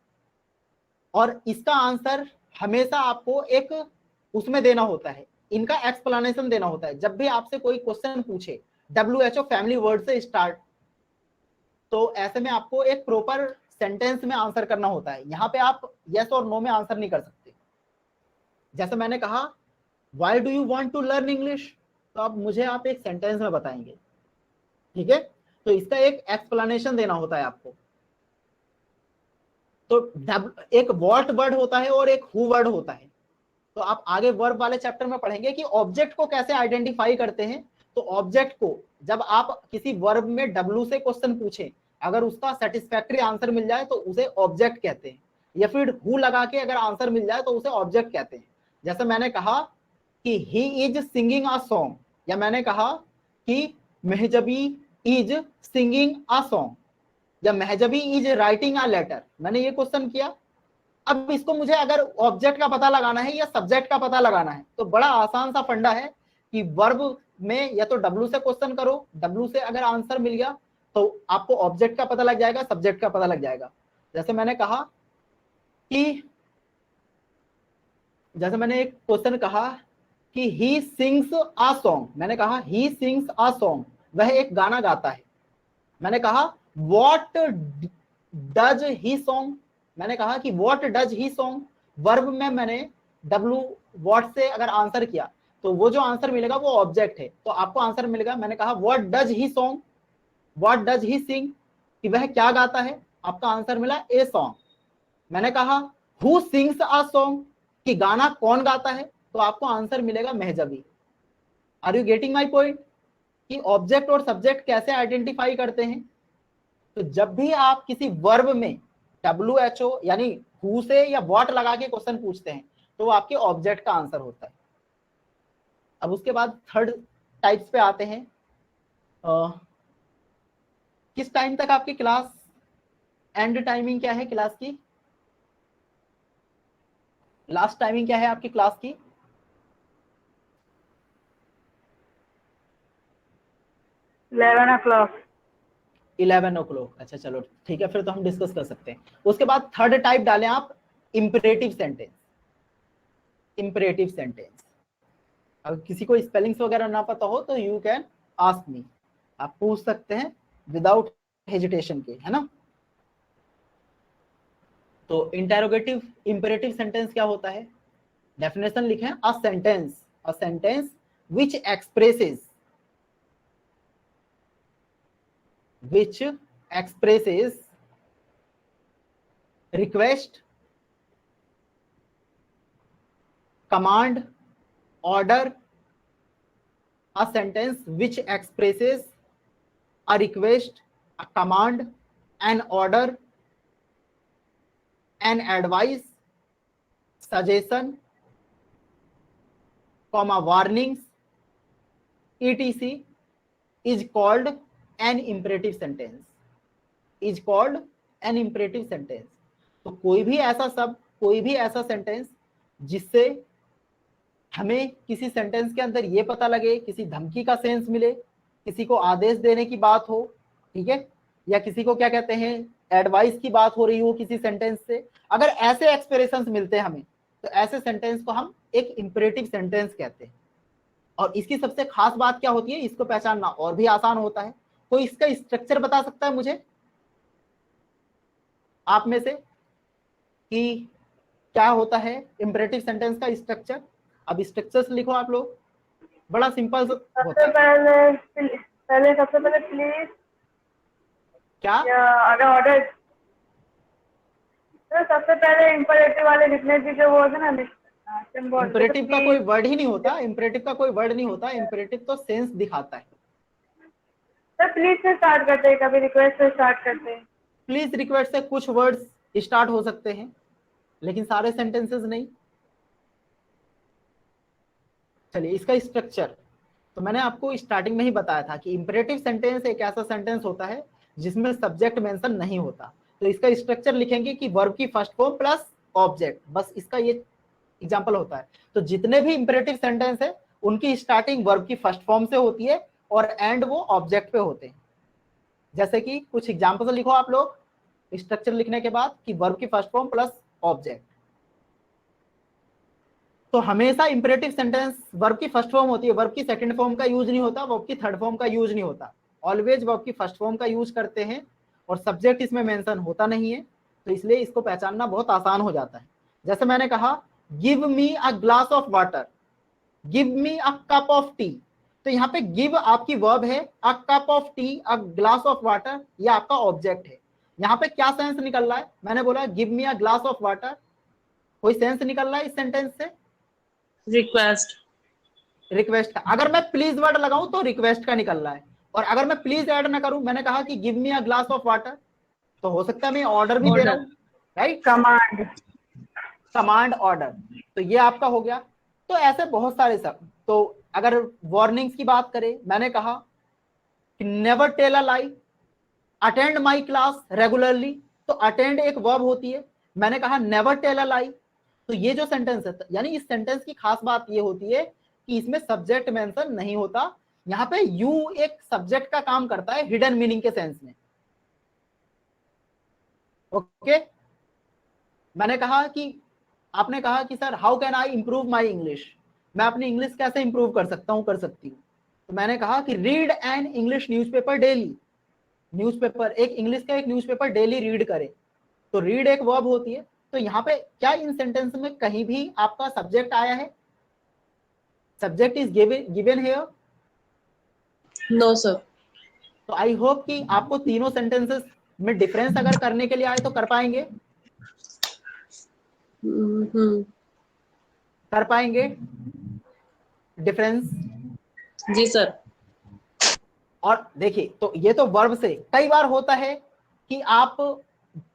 और इसका आंसर हमेशा आपको एक उसमें देना होता है, इनका एक्सप्लेनेशन देना होता है। जब भी आपसे कोई क्वेश्चन पूछे WHO फैमिली वर्ड से स्टार्ट, तो ऐसे में आपको एक प्रॉपर सेंटेंस में आंसर करना होता है। यहाँ पे आप यस और नो में आंसर नहीं कर सकते। जैसे मैंने कहा why do you want to learn English, तो अब मुझे आप एक सेंटेंस में बताएंगे, ठीक है। तो इसका एक एक्सप्लेनेशन देना होता है आपको। तो एक व्हाट वर्ड होता है और एक हु वर्ड होता है। तो आप आगे वर्ब वाले चैप्टर में पढ़ेंगे कि ऑब्जेक्ट को कैसे आइडेंटिफाई करते हैं तो ऑब्जेक्ट को जब आप किसी वर्ब में W से क्वेश्चन पूछें, अगर उसका सेटिस्फैक्टरी आंसर मिल जाए तो उसे ऑब्जेक्ट कहते हैं, या फिर हु लगा के अगर आंसर मिल जाए तो उसे ऑब्जेक्ट कहते हैं। जैसे मैंने कहा कि he is singing a song, या मैंने कहा कि मेहजबी इज सिंगिंग अ सॉन्ग, या मेहजबी इज राइटिंग अ लेटर। मैंने ये क्वेश्चन किया। अब इसको मुझे अगर ऑब्जेक्ट का पता लगाना है या सब्जेक्ट का पता लगाना है तो बड़ा आसान सा फंडा है कि वर्ब में या तो W से क्वेश्चन करो, W से अगर आंसर मिल गया तो आपको ऑब्जेक्ट का पता लग जाएगा, सब्जेक्ट का पता लग जाएगा। जैसे मैंने एक क्वेश्चन कहा कि ही सिंग्स अ सॉन्ग, मैंने कहा ही सिंग्स अ सॉन्ग, वह एक गाना गाता है। मैंने कहा व्हाट डज ही सॉन्ग, मैंने कहा कि what does he song, verb में मैंने W व्हाट से अगर आंसर किया तो वो जो आंसर मिलेगा वो ऑब्जेक्ट है, तो आपको आंसर मिलेगा। मैंने कहा what does he song, what does he sing, कि वह क्या गाता है, आपका आंसर मिला ए सॉन्ग। मैंने कहा हु सिंग्स अ सॉन्ग, कि गाना कौन गाता है, तो आपको आंसर मिलेगा Mehjabi. Are you getting my point कि ऑब्जेक्ट और सब्जेक्ट कैसे आइडेंटिफाई करते हैं। तो जब भी आप किसी वर्ब में WHO यानी हु से या व्हाट लगा के क्वेश्चन पूछते हैं तो वो आपके ऑब्जेक्ट का आंसर होता है। अब उसके बाद थर्ड टाइप्स पे आते हैं। किस टाइम तक आपकी क्लास, एंड टाइमिंग क्या है क्लास की, लास्ट टाइमिंग क्या है आपकी क्लास की? 11 o'clock। 11 o'clock। अच्छा चलो ठीक है, फिर तो हम डिस्कस कर सकते हैं। उसके बाद थर्ड टाइप डालें आप, इंपरेटिव सेंटेंस। इंपरेटिव सेंटेंस, अगर किसी को स्पेलिंग्स वगैरह ना पता हो तो यू कैन आस्क मी, आप पूछ सकते हैं विदाउट हेजिटेशन के, है ना। तो इंटेरोगेटिव इंपरेटिव सेंटेंस क्या होता है? डेफिनेशन लिखें, a sentence which expresses request, command, order. A sentence which expresses a request, a command, an order, an advice, suggestion, warnings, etc. is called an imperative sentence. Is called an imperative sentence. तो कोई भी ऐसा शब्द, कोई भी ऐसा sentence जिससे हमें किसी सेंटेंस के अंदर ये पता लगे, किसी धमकी का सेंस मिले, किसी को आदेश देने की बात हो, ठीक है, या किसी को क्या कहते हैं एडवाइस की बात हो रही हो किसी सेंटेंस से, अगर ऐसे एक्सप्रेशंस मिलते हैं हमें तो ऐसे सेंटेंस को हम एक इंपरेटिव सेंटेंस कहते हैं। और इसकी सबसे खास बात क्या होती है, इसको पहचानना और भी आसान होता है। कोई इसका स्ट्रक्चर बता सकता है मुझे आप में से कि क्या होता है इंपरेटिव सेंटेंस का स्ट्रक्चर? अब स्ट्रक्चर्स लिखो आप लोग, बड़ा सिंपल होता सबसे है। सबसे पहले प्लीज, क्या? या अगर ऑर्डर, तो सबसे पहले इंपरेटिव वाले जितने भी जो वो होते ना, इंपरेटिव का कोई वर्ड ही नहीं होता, इंपरेटिव का कोई वर्ड नहीं होता, इंपरेटिव तो सेंस दिखाता है। सर प्लीज से स्टार्ट करते हैं, कभी रिक्वेस्ट से स्टार्ट करते हैं। प्लीज रिक्वेस्ट से कुछ वर्ड्स स्टार्ट हो सकते हैं लेकिन सारे सेंटेंसेस नहीं। चलिए इसका स्ट्रक्चर तो मैंने आपको स्टार्टिंग में ही बताया था कि इंपरेटिव सेंटेंस एक ऐसा सेंटेंस होता है जिसमें सब्जेक्ट मेंशन नहीं होता। तो इसका स्ट्रक्चर लिखेंगे कि वर्ब की फर्स्ट फॉर्म प्लस ऑब्जेक्ट, बस इसका ये एग्जांपल होता है। तो जितने भी इंपरेटिव सेंटेंस है उनकी स्टार्टिंग वर्ब की फर्स्ट फॉर्म से होती है और एंड वो ऑब्जेक्ट पे होते हैं। जैसे कि कुछ एग्जांपल लिखो आप लोग स्ट्रक्चर लिखने के बाद कि वर्ब की फर्स्ट फॉर्म प्लस ऑब्जेक्ट। तो हमेशा इंपरेटिव सेंटेंस वर्ब की फर्स्ट फॉर्म होती है, वर्ब की सेकंड फॉर्म का यूज नहीं होता, वर्ब की थर्ड फॉर्म का यूज नहीं होता, ऑलवेज वर्ब की फर्स्ट फॉर्म का यूज करते हैं और सब्जेक्ट इसमें मेंशन होता नहीं है। तो इसलिए इसको पहचानना बहुत आसान हो जाता है। जैसे मैंने कहा give me a glass of water, give me a cup of T, तो यहाँ पे गिव आपकी वर्ब है, a cup of T, a glass of water ये आपका ऑब्जेक्ट है। यहाँ पे क्या सेंस निकल रहा है? मैंने बोला give me a glass of water, कोई सेंस निकल रहा है इस सेंटेंस से? रिक्वेस्ट। रिक्वेस्ट का। अगर मैं प्लीज वर्ड लगाऊं तो रिक्वेस्ट का निकल रहा है, और अगर मैं प्लीज ऐड ना करूं, मैंने कहा कि give me a glass of water, तो हो सकता है मैं ऑर्डर भी दे रहा हूं, राइट, कमांड। Command order. तो ये आपका हो गया। तो ऐसे बहुत सारे सब। तो अगर वार्निंग्स की बात करें, मैंने कहा कि never tell a lie, attend my class regularly, तो अटेंड एक वर्ब होती है, मैंने कहा नेवर टेल अ लाई। तो ये जो सेंटेंस है, यानी इस सेंटेंस की खास बात ये होती है कि इसमें सब्जेक्ट मेंशन नहीं होता। यहां पे यू एक सब्जेक्ट का काम करता है हिडन मीनिंग के सेंस में। ओके, मैंने कहा कि आपने कहा कि sir how can I improve my English, मैं अपनी इंग्लिश कैसे इंप्रूव कर सकता हूं, कर सकती हूँ। तो मैंने कहा कि read an English newspaper daily, newspaper एक इंग्लिश का एक न्यूज़पेपर डेली रीड करे। तो रीड एक वर्ब होती है। तो यहाँ पे क्या इन सेंटेंस में कहीं भी आपका सब्जेक्ट आया है? Subject is given here? No sir. तो आई होप कि आपको तीनों सेंटेंसेस में डिफरेंस अगर करने के लिए आए तो कर पाएंगे, कर पाएंगे डिफरेंस। जी सर। और देखिए, तो ये तो वर्ब से, कई बार होता है कि आप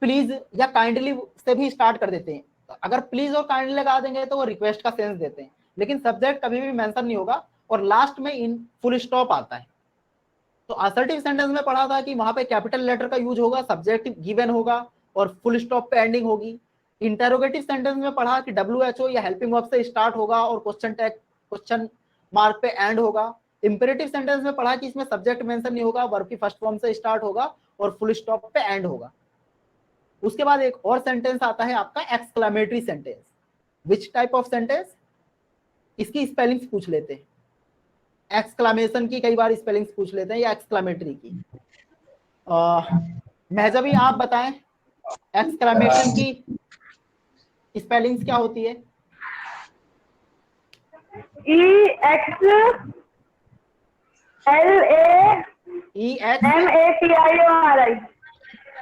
प्लीज या काइंडली से भी स्टार्ट कर देते हैं। तो अगर प्लीज और काइंडली लगा देंगे तो वो रिक्वेस्ट का सेंस देते हैं, लेकिन सब्जेक्ट कभी भी मेंशन नहीं होगा, और लास्ट में इन फुल स्टॉप आता है। तो असर्टिव सेंटेंस में पढ़ा था कि वहां पे कैपिटल लेटर का यूज होगा, सब्जेक्ट गिवन होगा और फुल स्टॉप पे एंडिंग होगी। इंटरोगेटिव सेंटेंस में पढ़ा कि WHO या हेल्पिंग वर्ब से स्टार्ट होगा और क्वेश्चन मार्क पे एंड होगा। इंपेरेटिव सेंटेंस में पढ़ा कि इसमें सब्जेक्ट मेंशन नहीं होगा, वर्ब की फर्स्ट फॉर्म से स्टार्ट होगा और फुल स्टॉप पे एंड होगा। उसके बाद एक और सेंटेंस आता है आपका exclamatory sentence. Which type of sentence? इसकी स्पेलिंग्स पूछ लेते हैं, एक्सक्लेमेशन की कई बार स्पेलिंग्स पूछ लेते हैं या एक्सक्लेमेटरी की। महजबी आप बताएं एक्सक्लेमेशन की स्पेलिंग्स क्या होती है? EXLAMATIORI।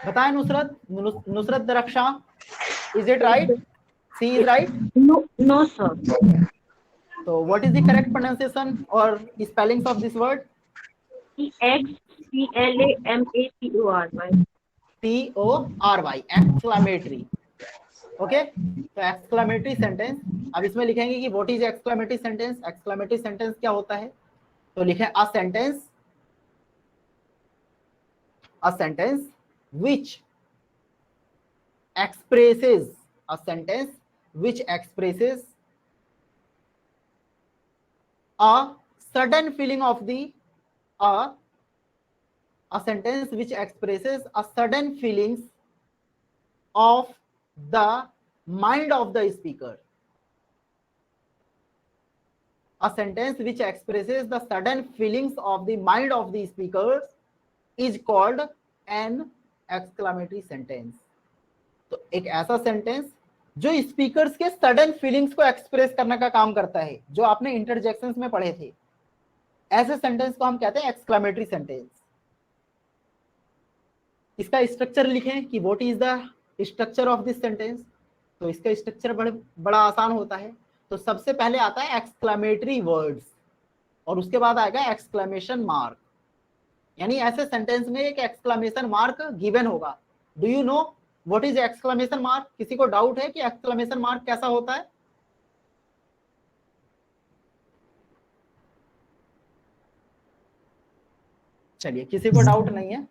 बताएं Nusrat Darakhshan, is it right? She is right? No, sir. तो what is the correct pronunciation और spellings of this word? EXCLAMATORY. TORY, exclamatory. Okay, तो एक्सक्लेमेटरी सेंटेंस। अब इसमें लिखेंगे कि what is exclamatory sentence. Exclamatory sentence क्या होता है? तो लिखें a sentence which expresses, a sentence which expresses a sudden feeling of the a sentence which expresses a sudden feelings of the mind of the speaker. A sentence which expresses the sudden feelings of the mind of the speaker is called an exclamatory sentence. तो एक ऐसा sentence जो speakers के sudden feelings को express करने का काम करता है, जो आपने इंटरजेक्शंस में पढ़े थे, ऐसे सेंटेंस को हम कहते हैं एक्सक्लेमेटरी सेंटेंस। इसका स्ट्रक्चर लिखें कि what is the structure of this sentence. तो इसका स्ट्रक्चर बड़ा आसान होता है। तो सबसे पहले आता है एक्सक्लेमेटरी वर्ड्स और उसके बाद आएगा एक्सक्लेमेशन मार्क, यानी ऐसे सेंटेंस में एक एक्सक्लेमेशन मार्क गिवन होगा। Do you know what is exclamation mark? किसी को डाउट है कि एक्सक्लेमेशन मार्क कैसा होता है? चलिए, किसी को डाउट नहीं है।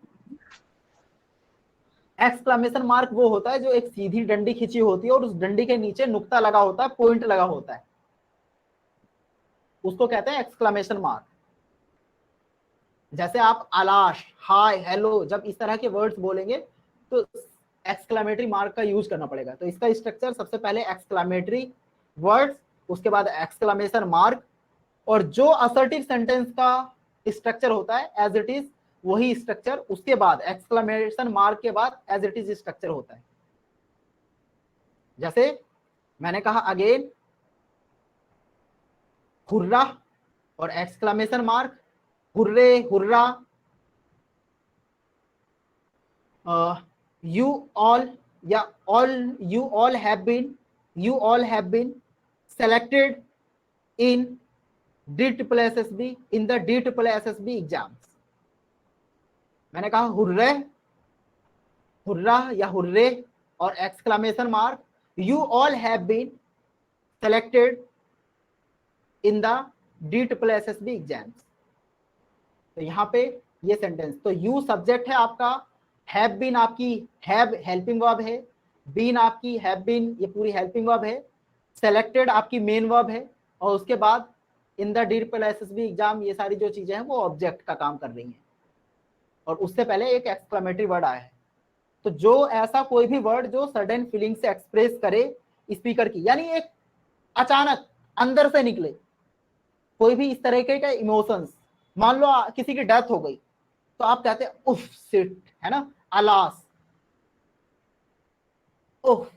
एक्सक्लेमेशन मार्क वो होता है जो एक सीधी डंडी खींची होती है और उस डंडी के नीचे नुक्ता लगा होता है, पॉइंट लगा होता है, उसको कहते हैं एक्सक्लेमेशन मार्क। जैसे आप अलाश, हाय, हेलो, जब इस तरह के वर्ड्स बोलेंगे तो एक्सक्लेमेटरी मार्क का यूज करना पड़ेगा। तो इसका स्ट्रक्चर सबसे पहले एक्सक्लेमेटरी वर्ड्स, उसके बाद एक्सक्लेमेशन मार्क, और जो असर्टिव सेंटेंस का स्ट्रक्चर होता है एज इट इज वही स्ट्रक्चर उसके बाद एक्सक्लेमेशन मार्क के बाद एज इट इज स्ट्रक्चर होता है। जैसे मैंने कहा अगेन हुर्रा और exclamation mark, hurray, hurrah. you all have been selected in DSSSB in the DSSSB exams. मैंने कहा हुर्रे, हुर्रा या हुर्रे और exclamation mark, you all have been selected in the DSSSB exams. तो यहाँ पे ये sentence, तो यू सब्जेक्ट है आपका, हैव बीन आपकी हैव हेल्पिंग वर्ब है, बीन आपकी हैव बीन ये पूरी हेल्पिंग वर्ब है, सेलेक्टेड आपकी मेन वर्ब है, और उसके बाद इन द DSSSB एग्जाम ये सारी जो चीजें हैं वो ऑब्जेक्ट का काम कर रही हैं, और उससे पहले एक एक्सक्लेमेटरी वर्ड आया है। तो जो ऐसा कोई भी वर्ड जो सडन फीलिंग से एक्सप्रेस करे स्पीकर की, यानी एक अचानक अंदर से निकले कोई भी इस तरह के इमोशंस, मान लो किसी की डेथ हो गई तो आप कहते हैं उफ सिट, है ना, अलास, उफ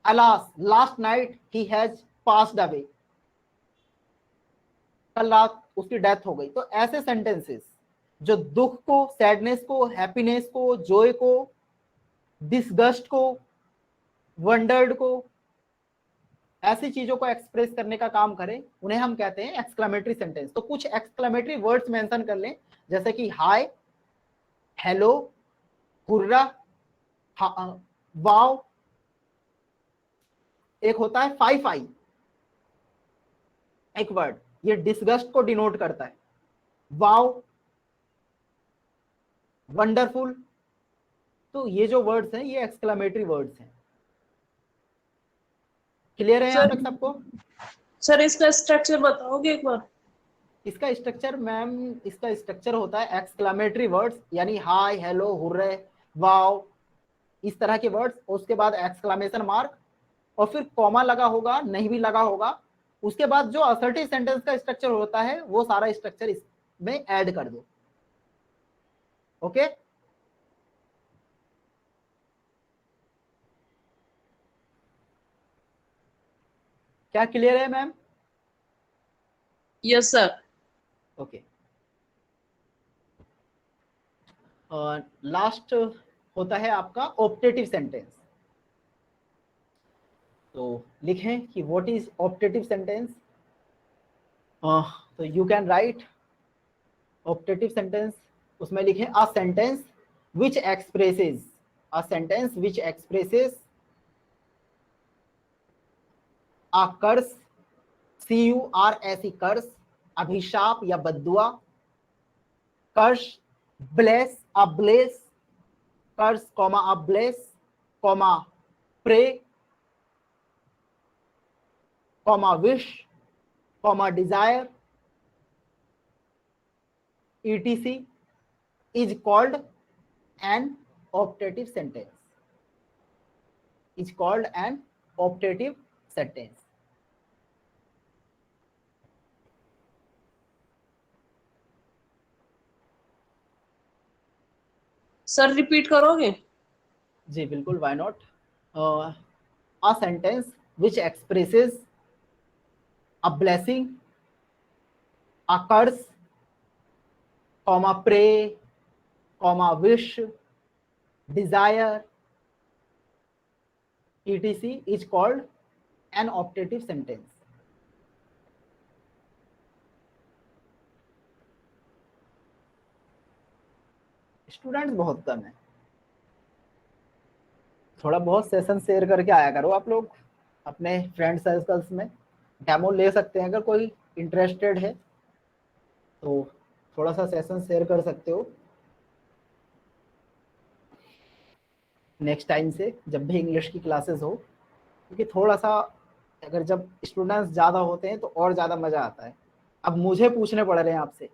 alas, last night he has passed away, कल रात उसकी डेथ हो गई। तो ऐसे सेंटेंसेस जो दुख को, सैडनेस को, हैप्पीनेस को, जॉय को, डिसगस्ट को, वंडर्ड को, ऐसी चीजों को एक्सप्रेस करने का काम करें, उन्हें हम कहते हैं एक्सक्लेमेटरी सेंटेंस। तो कुछ एक्सक्लेमेटरी वर्ड्स मेंशन कर लें, जैसे कि हाय, हेलो, हुर्रा, वाव, एक होता है फाई फाई, एक वर्ड ये डिसगस्ट को डिनोट करता है, वाव, वंडरफुल। तो ये जो वर्ड्स हैं ये एक्सक्लेमेटरी वर्ड्स हैं। क्लियर है यहाँ तक सबको? सर इसका स्ट्रक्चर बताओगे एक बार? इसका स्ट्रक्चर मैम, इसका स्ट्रक्चर होता है एक्सक्लेमेटरी वर्ड्स, यानी हाय, हेलो, हुर्रे, वाव, इस तरह के वर्ड्स, उसके बाद एक्सक्लेमेशन मार्क, और फिर कॉमा लगा होगा, नहीं भी लगा होगा। उसके बाद जो असर्टिव सेंटेंस का स्ट्रक्चर होता है वो सारा स्ट्रक्चर इसमें ऐड कर दो। ओके, क्या क्लियर है मैम? Yes sir. ओके, और लास्ट होता है आपका ऑप्टेटिव सेंटेंस। तो लिखें कि व्हाट इज ऑप्टेटिव सेंटेंस। तो you can write optative sentence, उसमें लिखें a sentence which expresses, a sentence which expresses a curse, CURS, curse, अभिशाप या बद्दुआ, curse, bless, a bless, curse comma a bless, comma pray, comma wish, comma desire, etc is called an optative sentence, is called an optative sentence. Sir repeat करोगे? जी बिल्कुल, why not? A sentence which expresses a blessing, a curse, comma pray, comma wish, desire, etc is called an optative sentence. Students बहुत कम है, थोड़ा बहुत session share करके आया करो आप लोग अपने फ्रेंड सर्कल्स में। डेमो ले सकते हैं, अगर कोई इंटरेस्टेड है तो थोड़ा सा सेशन शेयर कर सकते हो। नेक्स्ट टाइम से जब भी इंग्लिश की क्लासेस हो, क्योंकि थोड़ा सा अगर जब स्टूडेंट्स ज़्यादा होते हैं तो और ज़्यादा मज़ा आता है। अब मुझे पूछने पड़ रहे हैं आपसे।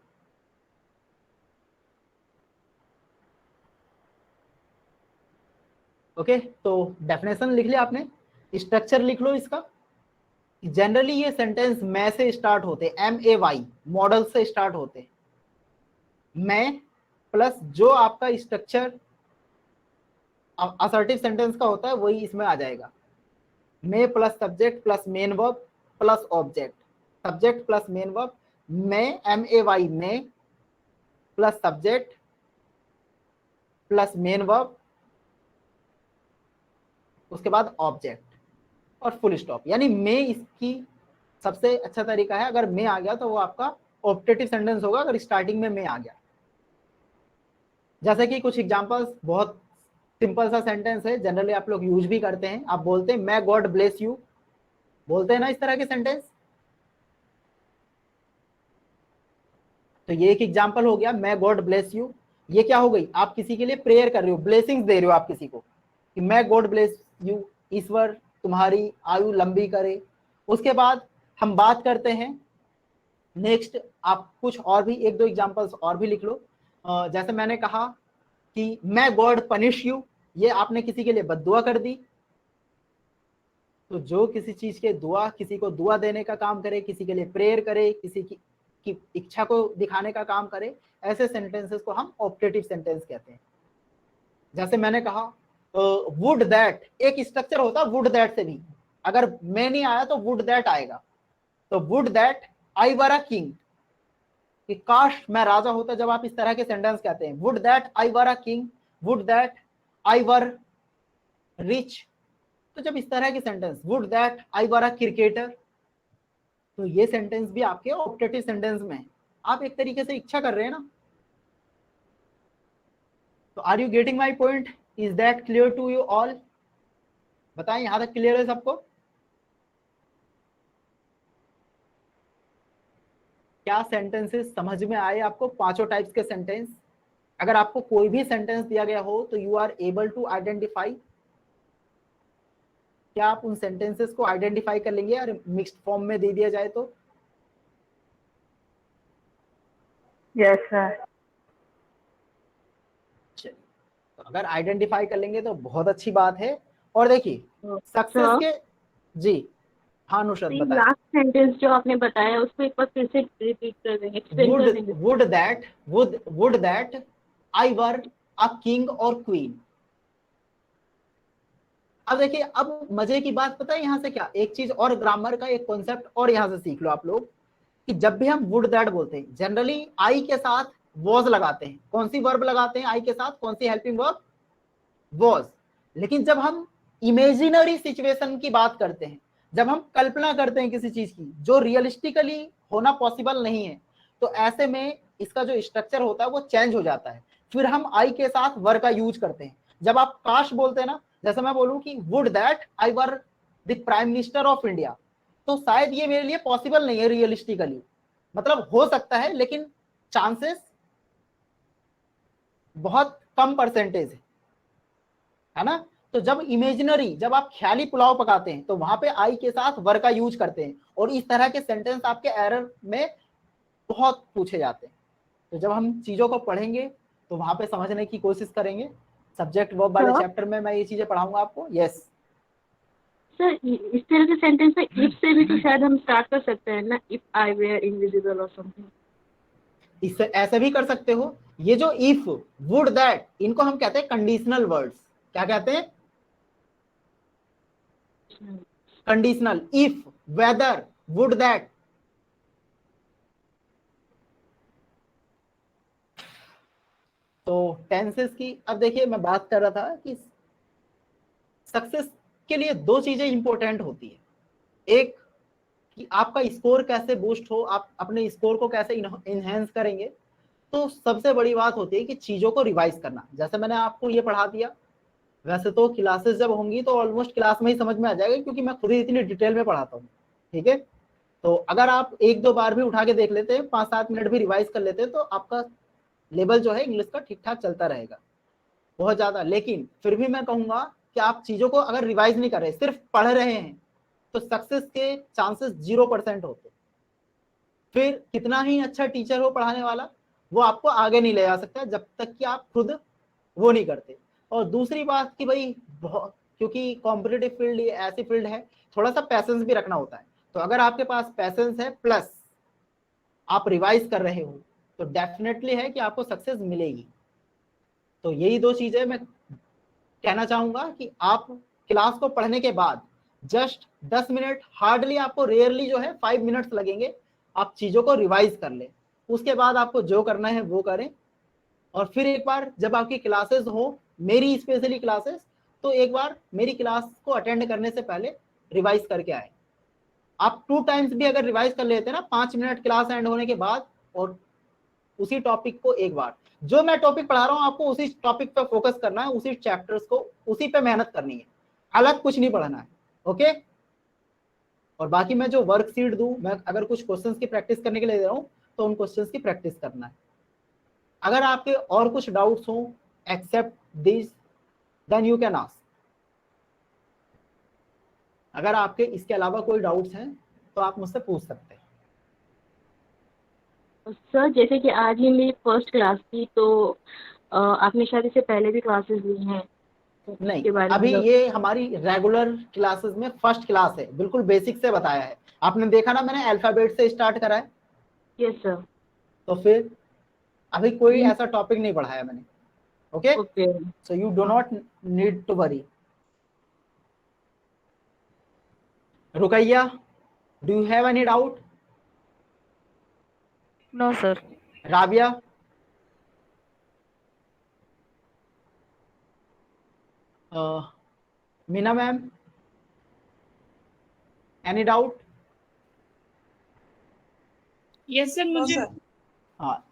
ओके, तो डेफिनेशन लिख लिया आपने, स्ट्रक्चर लिख लो इसका। जनरली ये सेंटेंस मैं से स्टार्ट होते, MAY, मॉडल से स्टार्ट होते। मैं प्लस जो आपका स्ट्रक्चर असर्टिव सेंटेंस का होता है वही इसमें आ जाएगा। मैं plus subject plus main verb plus object, subject plus main verb, मैं MAY में plus subject plus main verb, उसके बाद ऑब्जेक्ट और फुल स्टॉप। यानी मैं इसकी सबसे अच्छा तरीका है, अगर मैं आ गया तो वो आपका ऑप्टेटिव सेंटेंस होगा अगर स्टार्टिंग में आ गया। जैसे कि कुछ एग्जांपल्स, बहुत सिंपल सा सेंटेंस है, जनरली आप लोग यूज भी करते हैं। आप बोलते हैं मैं गॉड ब्लेस यू, बोलते हैं ना इस तरह के सेंटेंस। तो ये एक एग्जांपल हो गया, मैं गॉड ब्लेस यू। ये क्या हो गई, आप किसी के लिए प्रेयर कर रहे हो, ब्लेसिंग्स दे रहे हो आप किसी को कि मैं गॉड ब्लेस यू, ईश्वर तुम्हारी आयु लंबी करे। उसके बाद हम बात करते हैं नेक्स्ट, आप कुछ और भी एक दो एग्जांपल्स और भी लिख लो। जैसे मैंने कहा कि मैं गॉड पनिश यू, ये आपने किसी के लिए बद्दुआ कर दी। तो जो किसी चीज के दुआ, किसी को दुआ देने का काम करे, किसी के लिए प्रेयर करे, किसी की इच्छा को दिखाने का काम करे, ऐसे सेंटेंसेस को हम ऑप्टेटिव सेंटेंस कहते हैं। जैसे मैंने कहा वुड दैट, एक स्ट्रक्चर होता है वुड दैट से भी, अगर मैं नहीं आया तो वुड दैट आएगा। तो would that I were a king, कि काश मैं राजा होता, जब आप इस तरह के सेंटेंस कहते हैं would that I were a king, would that I were rich. तो जब इस तरह के sentence, would that I were a cricketer, तो ये सेंटेंस भी आपके ऑप्टेटिव सेंटेंस में है। आप एक तरीके से इच्छा कर रहे हैं ना। तो are you getting my point? Is that clear to you all? बताएं, यहां तक क्लियर है सबको? क्या सेंटेंसेस समझ में आए आपको, पांचों टाइप्स के सेंटेंस? अगर आपको कोई भी सेंटेंस दिया गया हो तो you are able to identify, क्या आप उन सेंटेंसेस को आइडेंटिफाई कर लेंगे और मिक्स्ड फॉर्म में दे दिया जाए तो? Yes sir. तो अगर आइडेंटिफाई कर लेंगे तो बहुत अच्छी बात है। और देखिए सक्सेस के, जी हाँ नुसरत बताएं। लास्ट सेंटेंस जो आपने बताया उसको एक बार फिर से रिपीट कर देंगे, एक्सप्लेन कर देंगे। Would that I were a king और क्वीन। अब देखिए, अब मजे की बात पता है यहाँ से क्या, एक चीज और, ग्रामर का एक कॉन्सेप्ट और यहाँ से सीख लो आप लोग, कि जब भी हम वुड दैट बोलते हैं जनरली आई के साथ वॉज लगाते हैं। कौन सी वर्ब लगाते हैं आई के साथ, कौन सी हेल्पिंग वर्ब? वॉज। लेकिन जब हम इमेजिनरी सिचुएशन की बात करते हैं, जब हम कल्पना करते हैं किसी चीज की जो रियलिस्टिकली होना पॉसिबल नहीं है, तो ऐसे में इसका जो स्ट्रक्चर होता है वो चेंज हो जाता है। फिर हम आई के साथ वर का यूज करते हैं। जब आप काश बोलते हैं ना, जैसे मैं बोलूं कि would that I were the prime minister of India, तो शायद ये मेरे लिए पॉसिबल नहीं है रियलिस्टिकली, मतलब हो सकता है लेकिन चांसेस बहुत कम परसेंटेज है ना। तो जब इमेजिनरी, जब आप ख्याली पुलाव पकाते हैं तो वहां पे आई के साथ वर का यूज करते हैं, और इस तरह के सेंटेंस आपके एरर में बहुत पूछे जाते हैं। तो जब हम चीजों को पढ़ेंगे तो वहां पे समझने की कोशिश करेंगे। सब्जेक्ट वर्ब वाले चैप्टर में मैं ये चीजें पढ़ाऊंगा आपको। यस सर, इस तरह के सेंटेंस में इफ से भी तो शायद हम स्टार्ट कर सकते हैं ना, इफ आई वेयर इनविजिबल और समथिंग। इससे ऐसे भी कर सकते हो। ये जो इफ, वुड, दैट, इनको हम कहते हैं कंडीशनल वर्ड्स। क्या कहते हैं? Conditional. If, whether, would, that. तो टेंसेस की अब देखिए, मैं बात कर रहा था कि सक्सेस के लिए दो चीजें इंपॉर्टेंट होती है। एक कि आपका स्कोर कैसे बूस्ट हो, आप अपने स्कोर को कैसे इनहेंस करेंगे। तो सबसे बड़ी बात होती है कि चीजों को रिवाइज करना। जैसे मैंने आपको ये पढ़ा दिया, वैसे तो क्लासेस जब होंगी तो ऑलमोस्ट क्लास में ही समझ में आ जाएगा, क्योंकि मैं खुद ही इतनी डिटेल में पढ़ाता हूँ। ठीक है, तो अगर आप एक दो बार भी उठा के देख लेते हैं, 5-7 मिनट भी रिवाइज कर लेते हैं, तो आपका लेवल जो है इंग्लिश का ठीक ठाक चलता रहेगा, बहुत ज्यादा। लेकिन फिर भी मैं कहूंगा कि आप चीजों को अगर रिवाइज नहीं कर रहे, सिर्फ पढ़ रहे हैं, तो सक्सेस के चांसेस 0% होते। फिर कितना ही अच्छा टीचर हो पढ़ाने वाला, वो आपको आगे नहीं ले जा सकता जब तक कि आप खुद वो नहीं करते। और दूसरी बात कि भाई क्योंकि कॉम्पिटिटिव फील्ड ये ऐसी फील्ड है, थोड़ा सा पैसेंस भी रखना होता है। तो अगर आपके पास पैसेंस है प्लस आप रिवाइज कर रहे हो, तो डेफिनेटली है कि आपको सक्सेस मिलेगी। तो यही दो चीजें मैं कहना चाहूंगा कि आप क्लास को पढ़ने के बाद जस्ट 10 मिनट, हार्डली आपको रेयरली जो है 5 मिनट्स लगेंगे, आप चीजों को रिवाइज कर ले। उसके बाद आपको जो करना है वो करें, और फिर एक बार जब आपकी क्लासेस हो, मेरी स्पेशली क्लासेस, तो एक बार मेरी क्लास को अटेंड करने से पहले रिवाइज करके आए। आप 2 टाइम्स भी अगर रिवाइज कर लेते हैं ना 5 मिनट क्लास एंड होने के बाद, और उसी टॉपिक को एक बार, जो मैं टॉपिक पढ़ा रहा हूँ आपको उसी टॉपिक पे फोकस करना है, उसी चैप्टर्स को उसी पे मेहनत करनी है, अलग कुछ नहीं पढ़ना है। ओके, और बाकी मैं जो वर्कशीट दूं, मैं अगर कुछ क्वेश्चंस की प्रैक्टिस करने के लिए दे रहा हूँ तो उन क्वेश्चंस की प्रैक्टिस करना है। अगर आपके और कुछ डाउट्स हो except this, then you can ask. अगर आपके इसके अलावा कोई डाउट्स हैं तो आप मुझसे पूछ सकते हैं। सर जैसे कि आज ही मेरी फर्स्ट क्लास थी, तो आपने शायद इससे पहले भी क्लासेस ली हैं नहीं, के बारे अभी में? ये हमारी रेगुलर क्लासेस में फर्स्ट क्लास है, बिल्कुल बेसिक से बताया है। आपने देखा ना मैंने अल्फाबेट से स्टार्ट करा है, यस सर। तो फिर अभी कोई जी। ऐसा टॉपिक नहीं पढ़ाया मैंने। Okay, okay. So you do not need to worry. Rukaiya, do you have any doubt? No, sir. Rabia, Meena ma'am, any doubt? Yes sir, मुझे हाँ,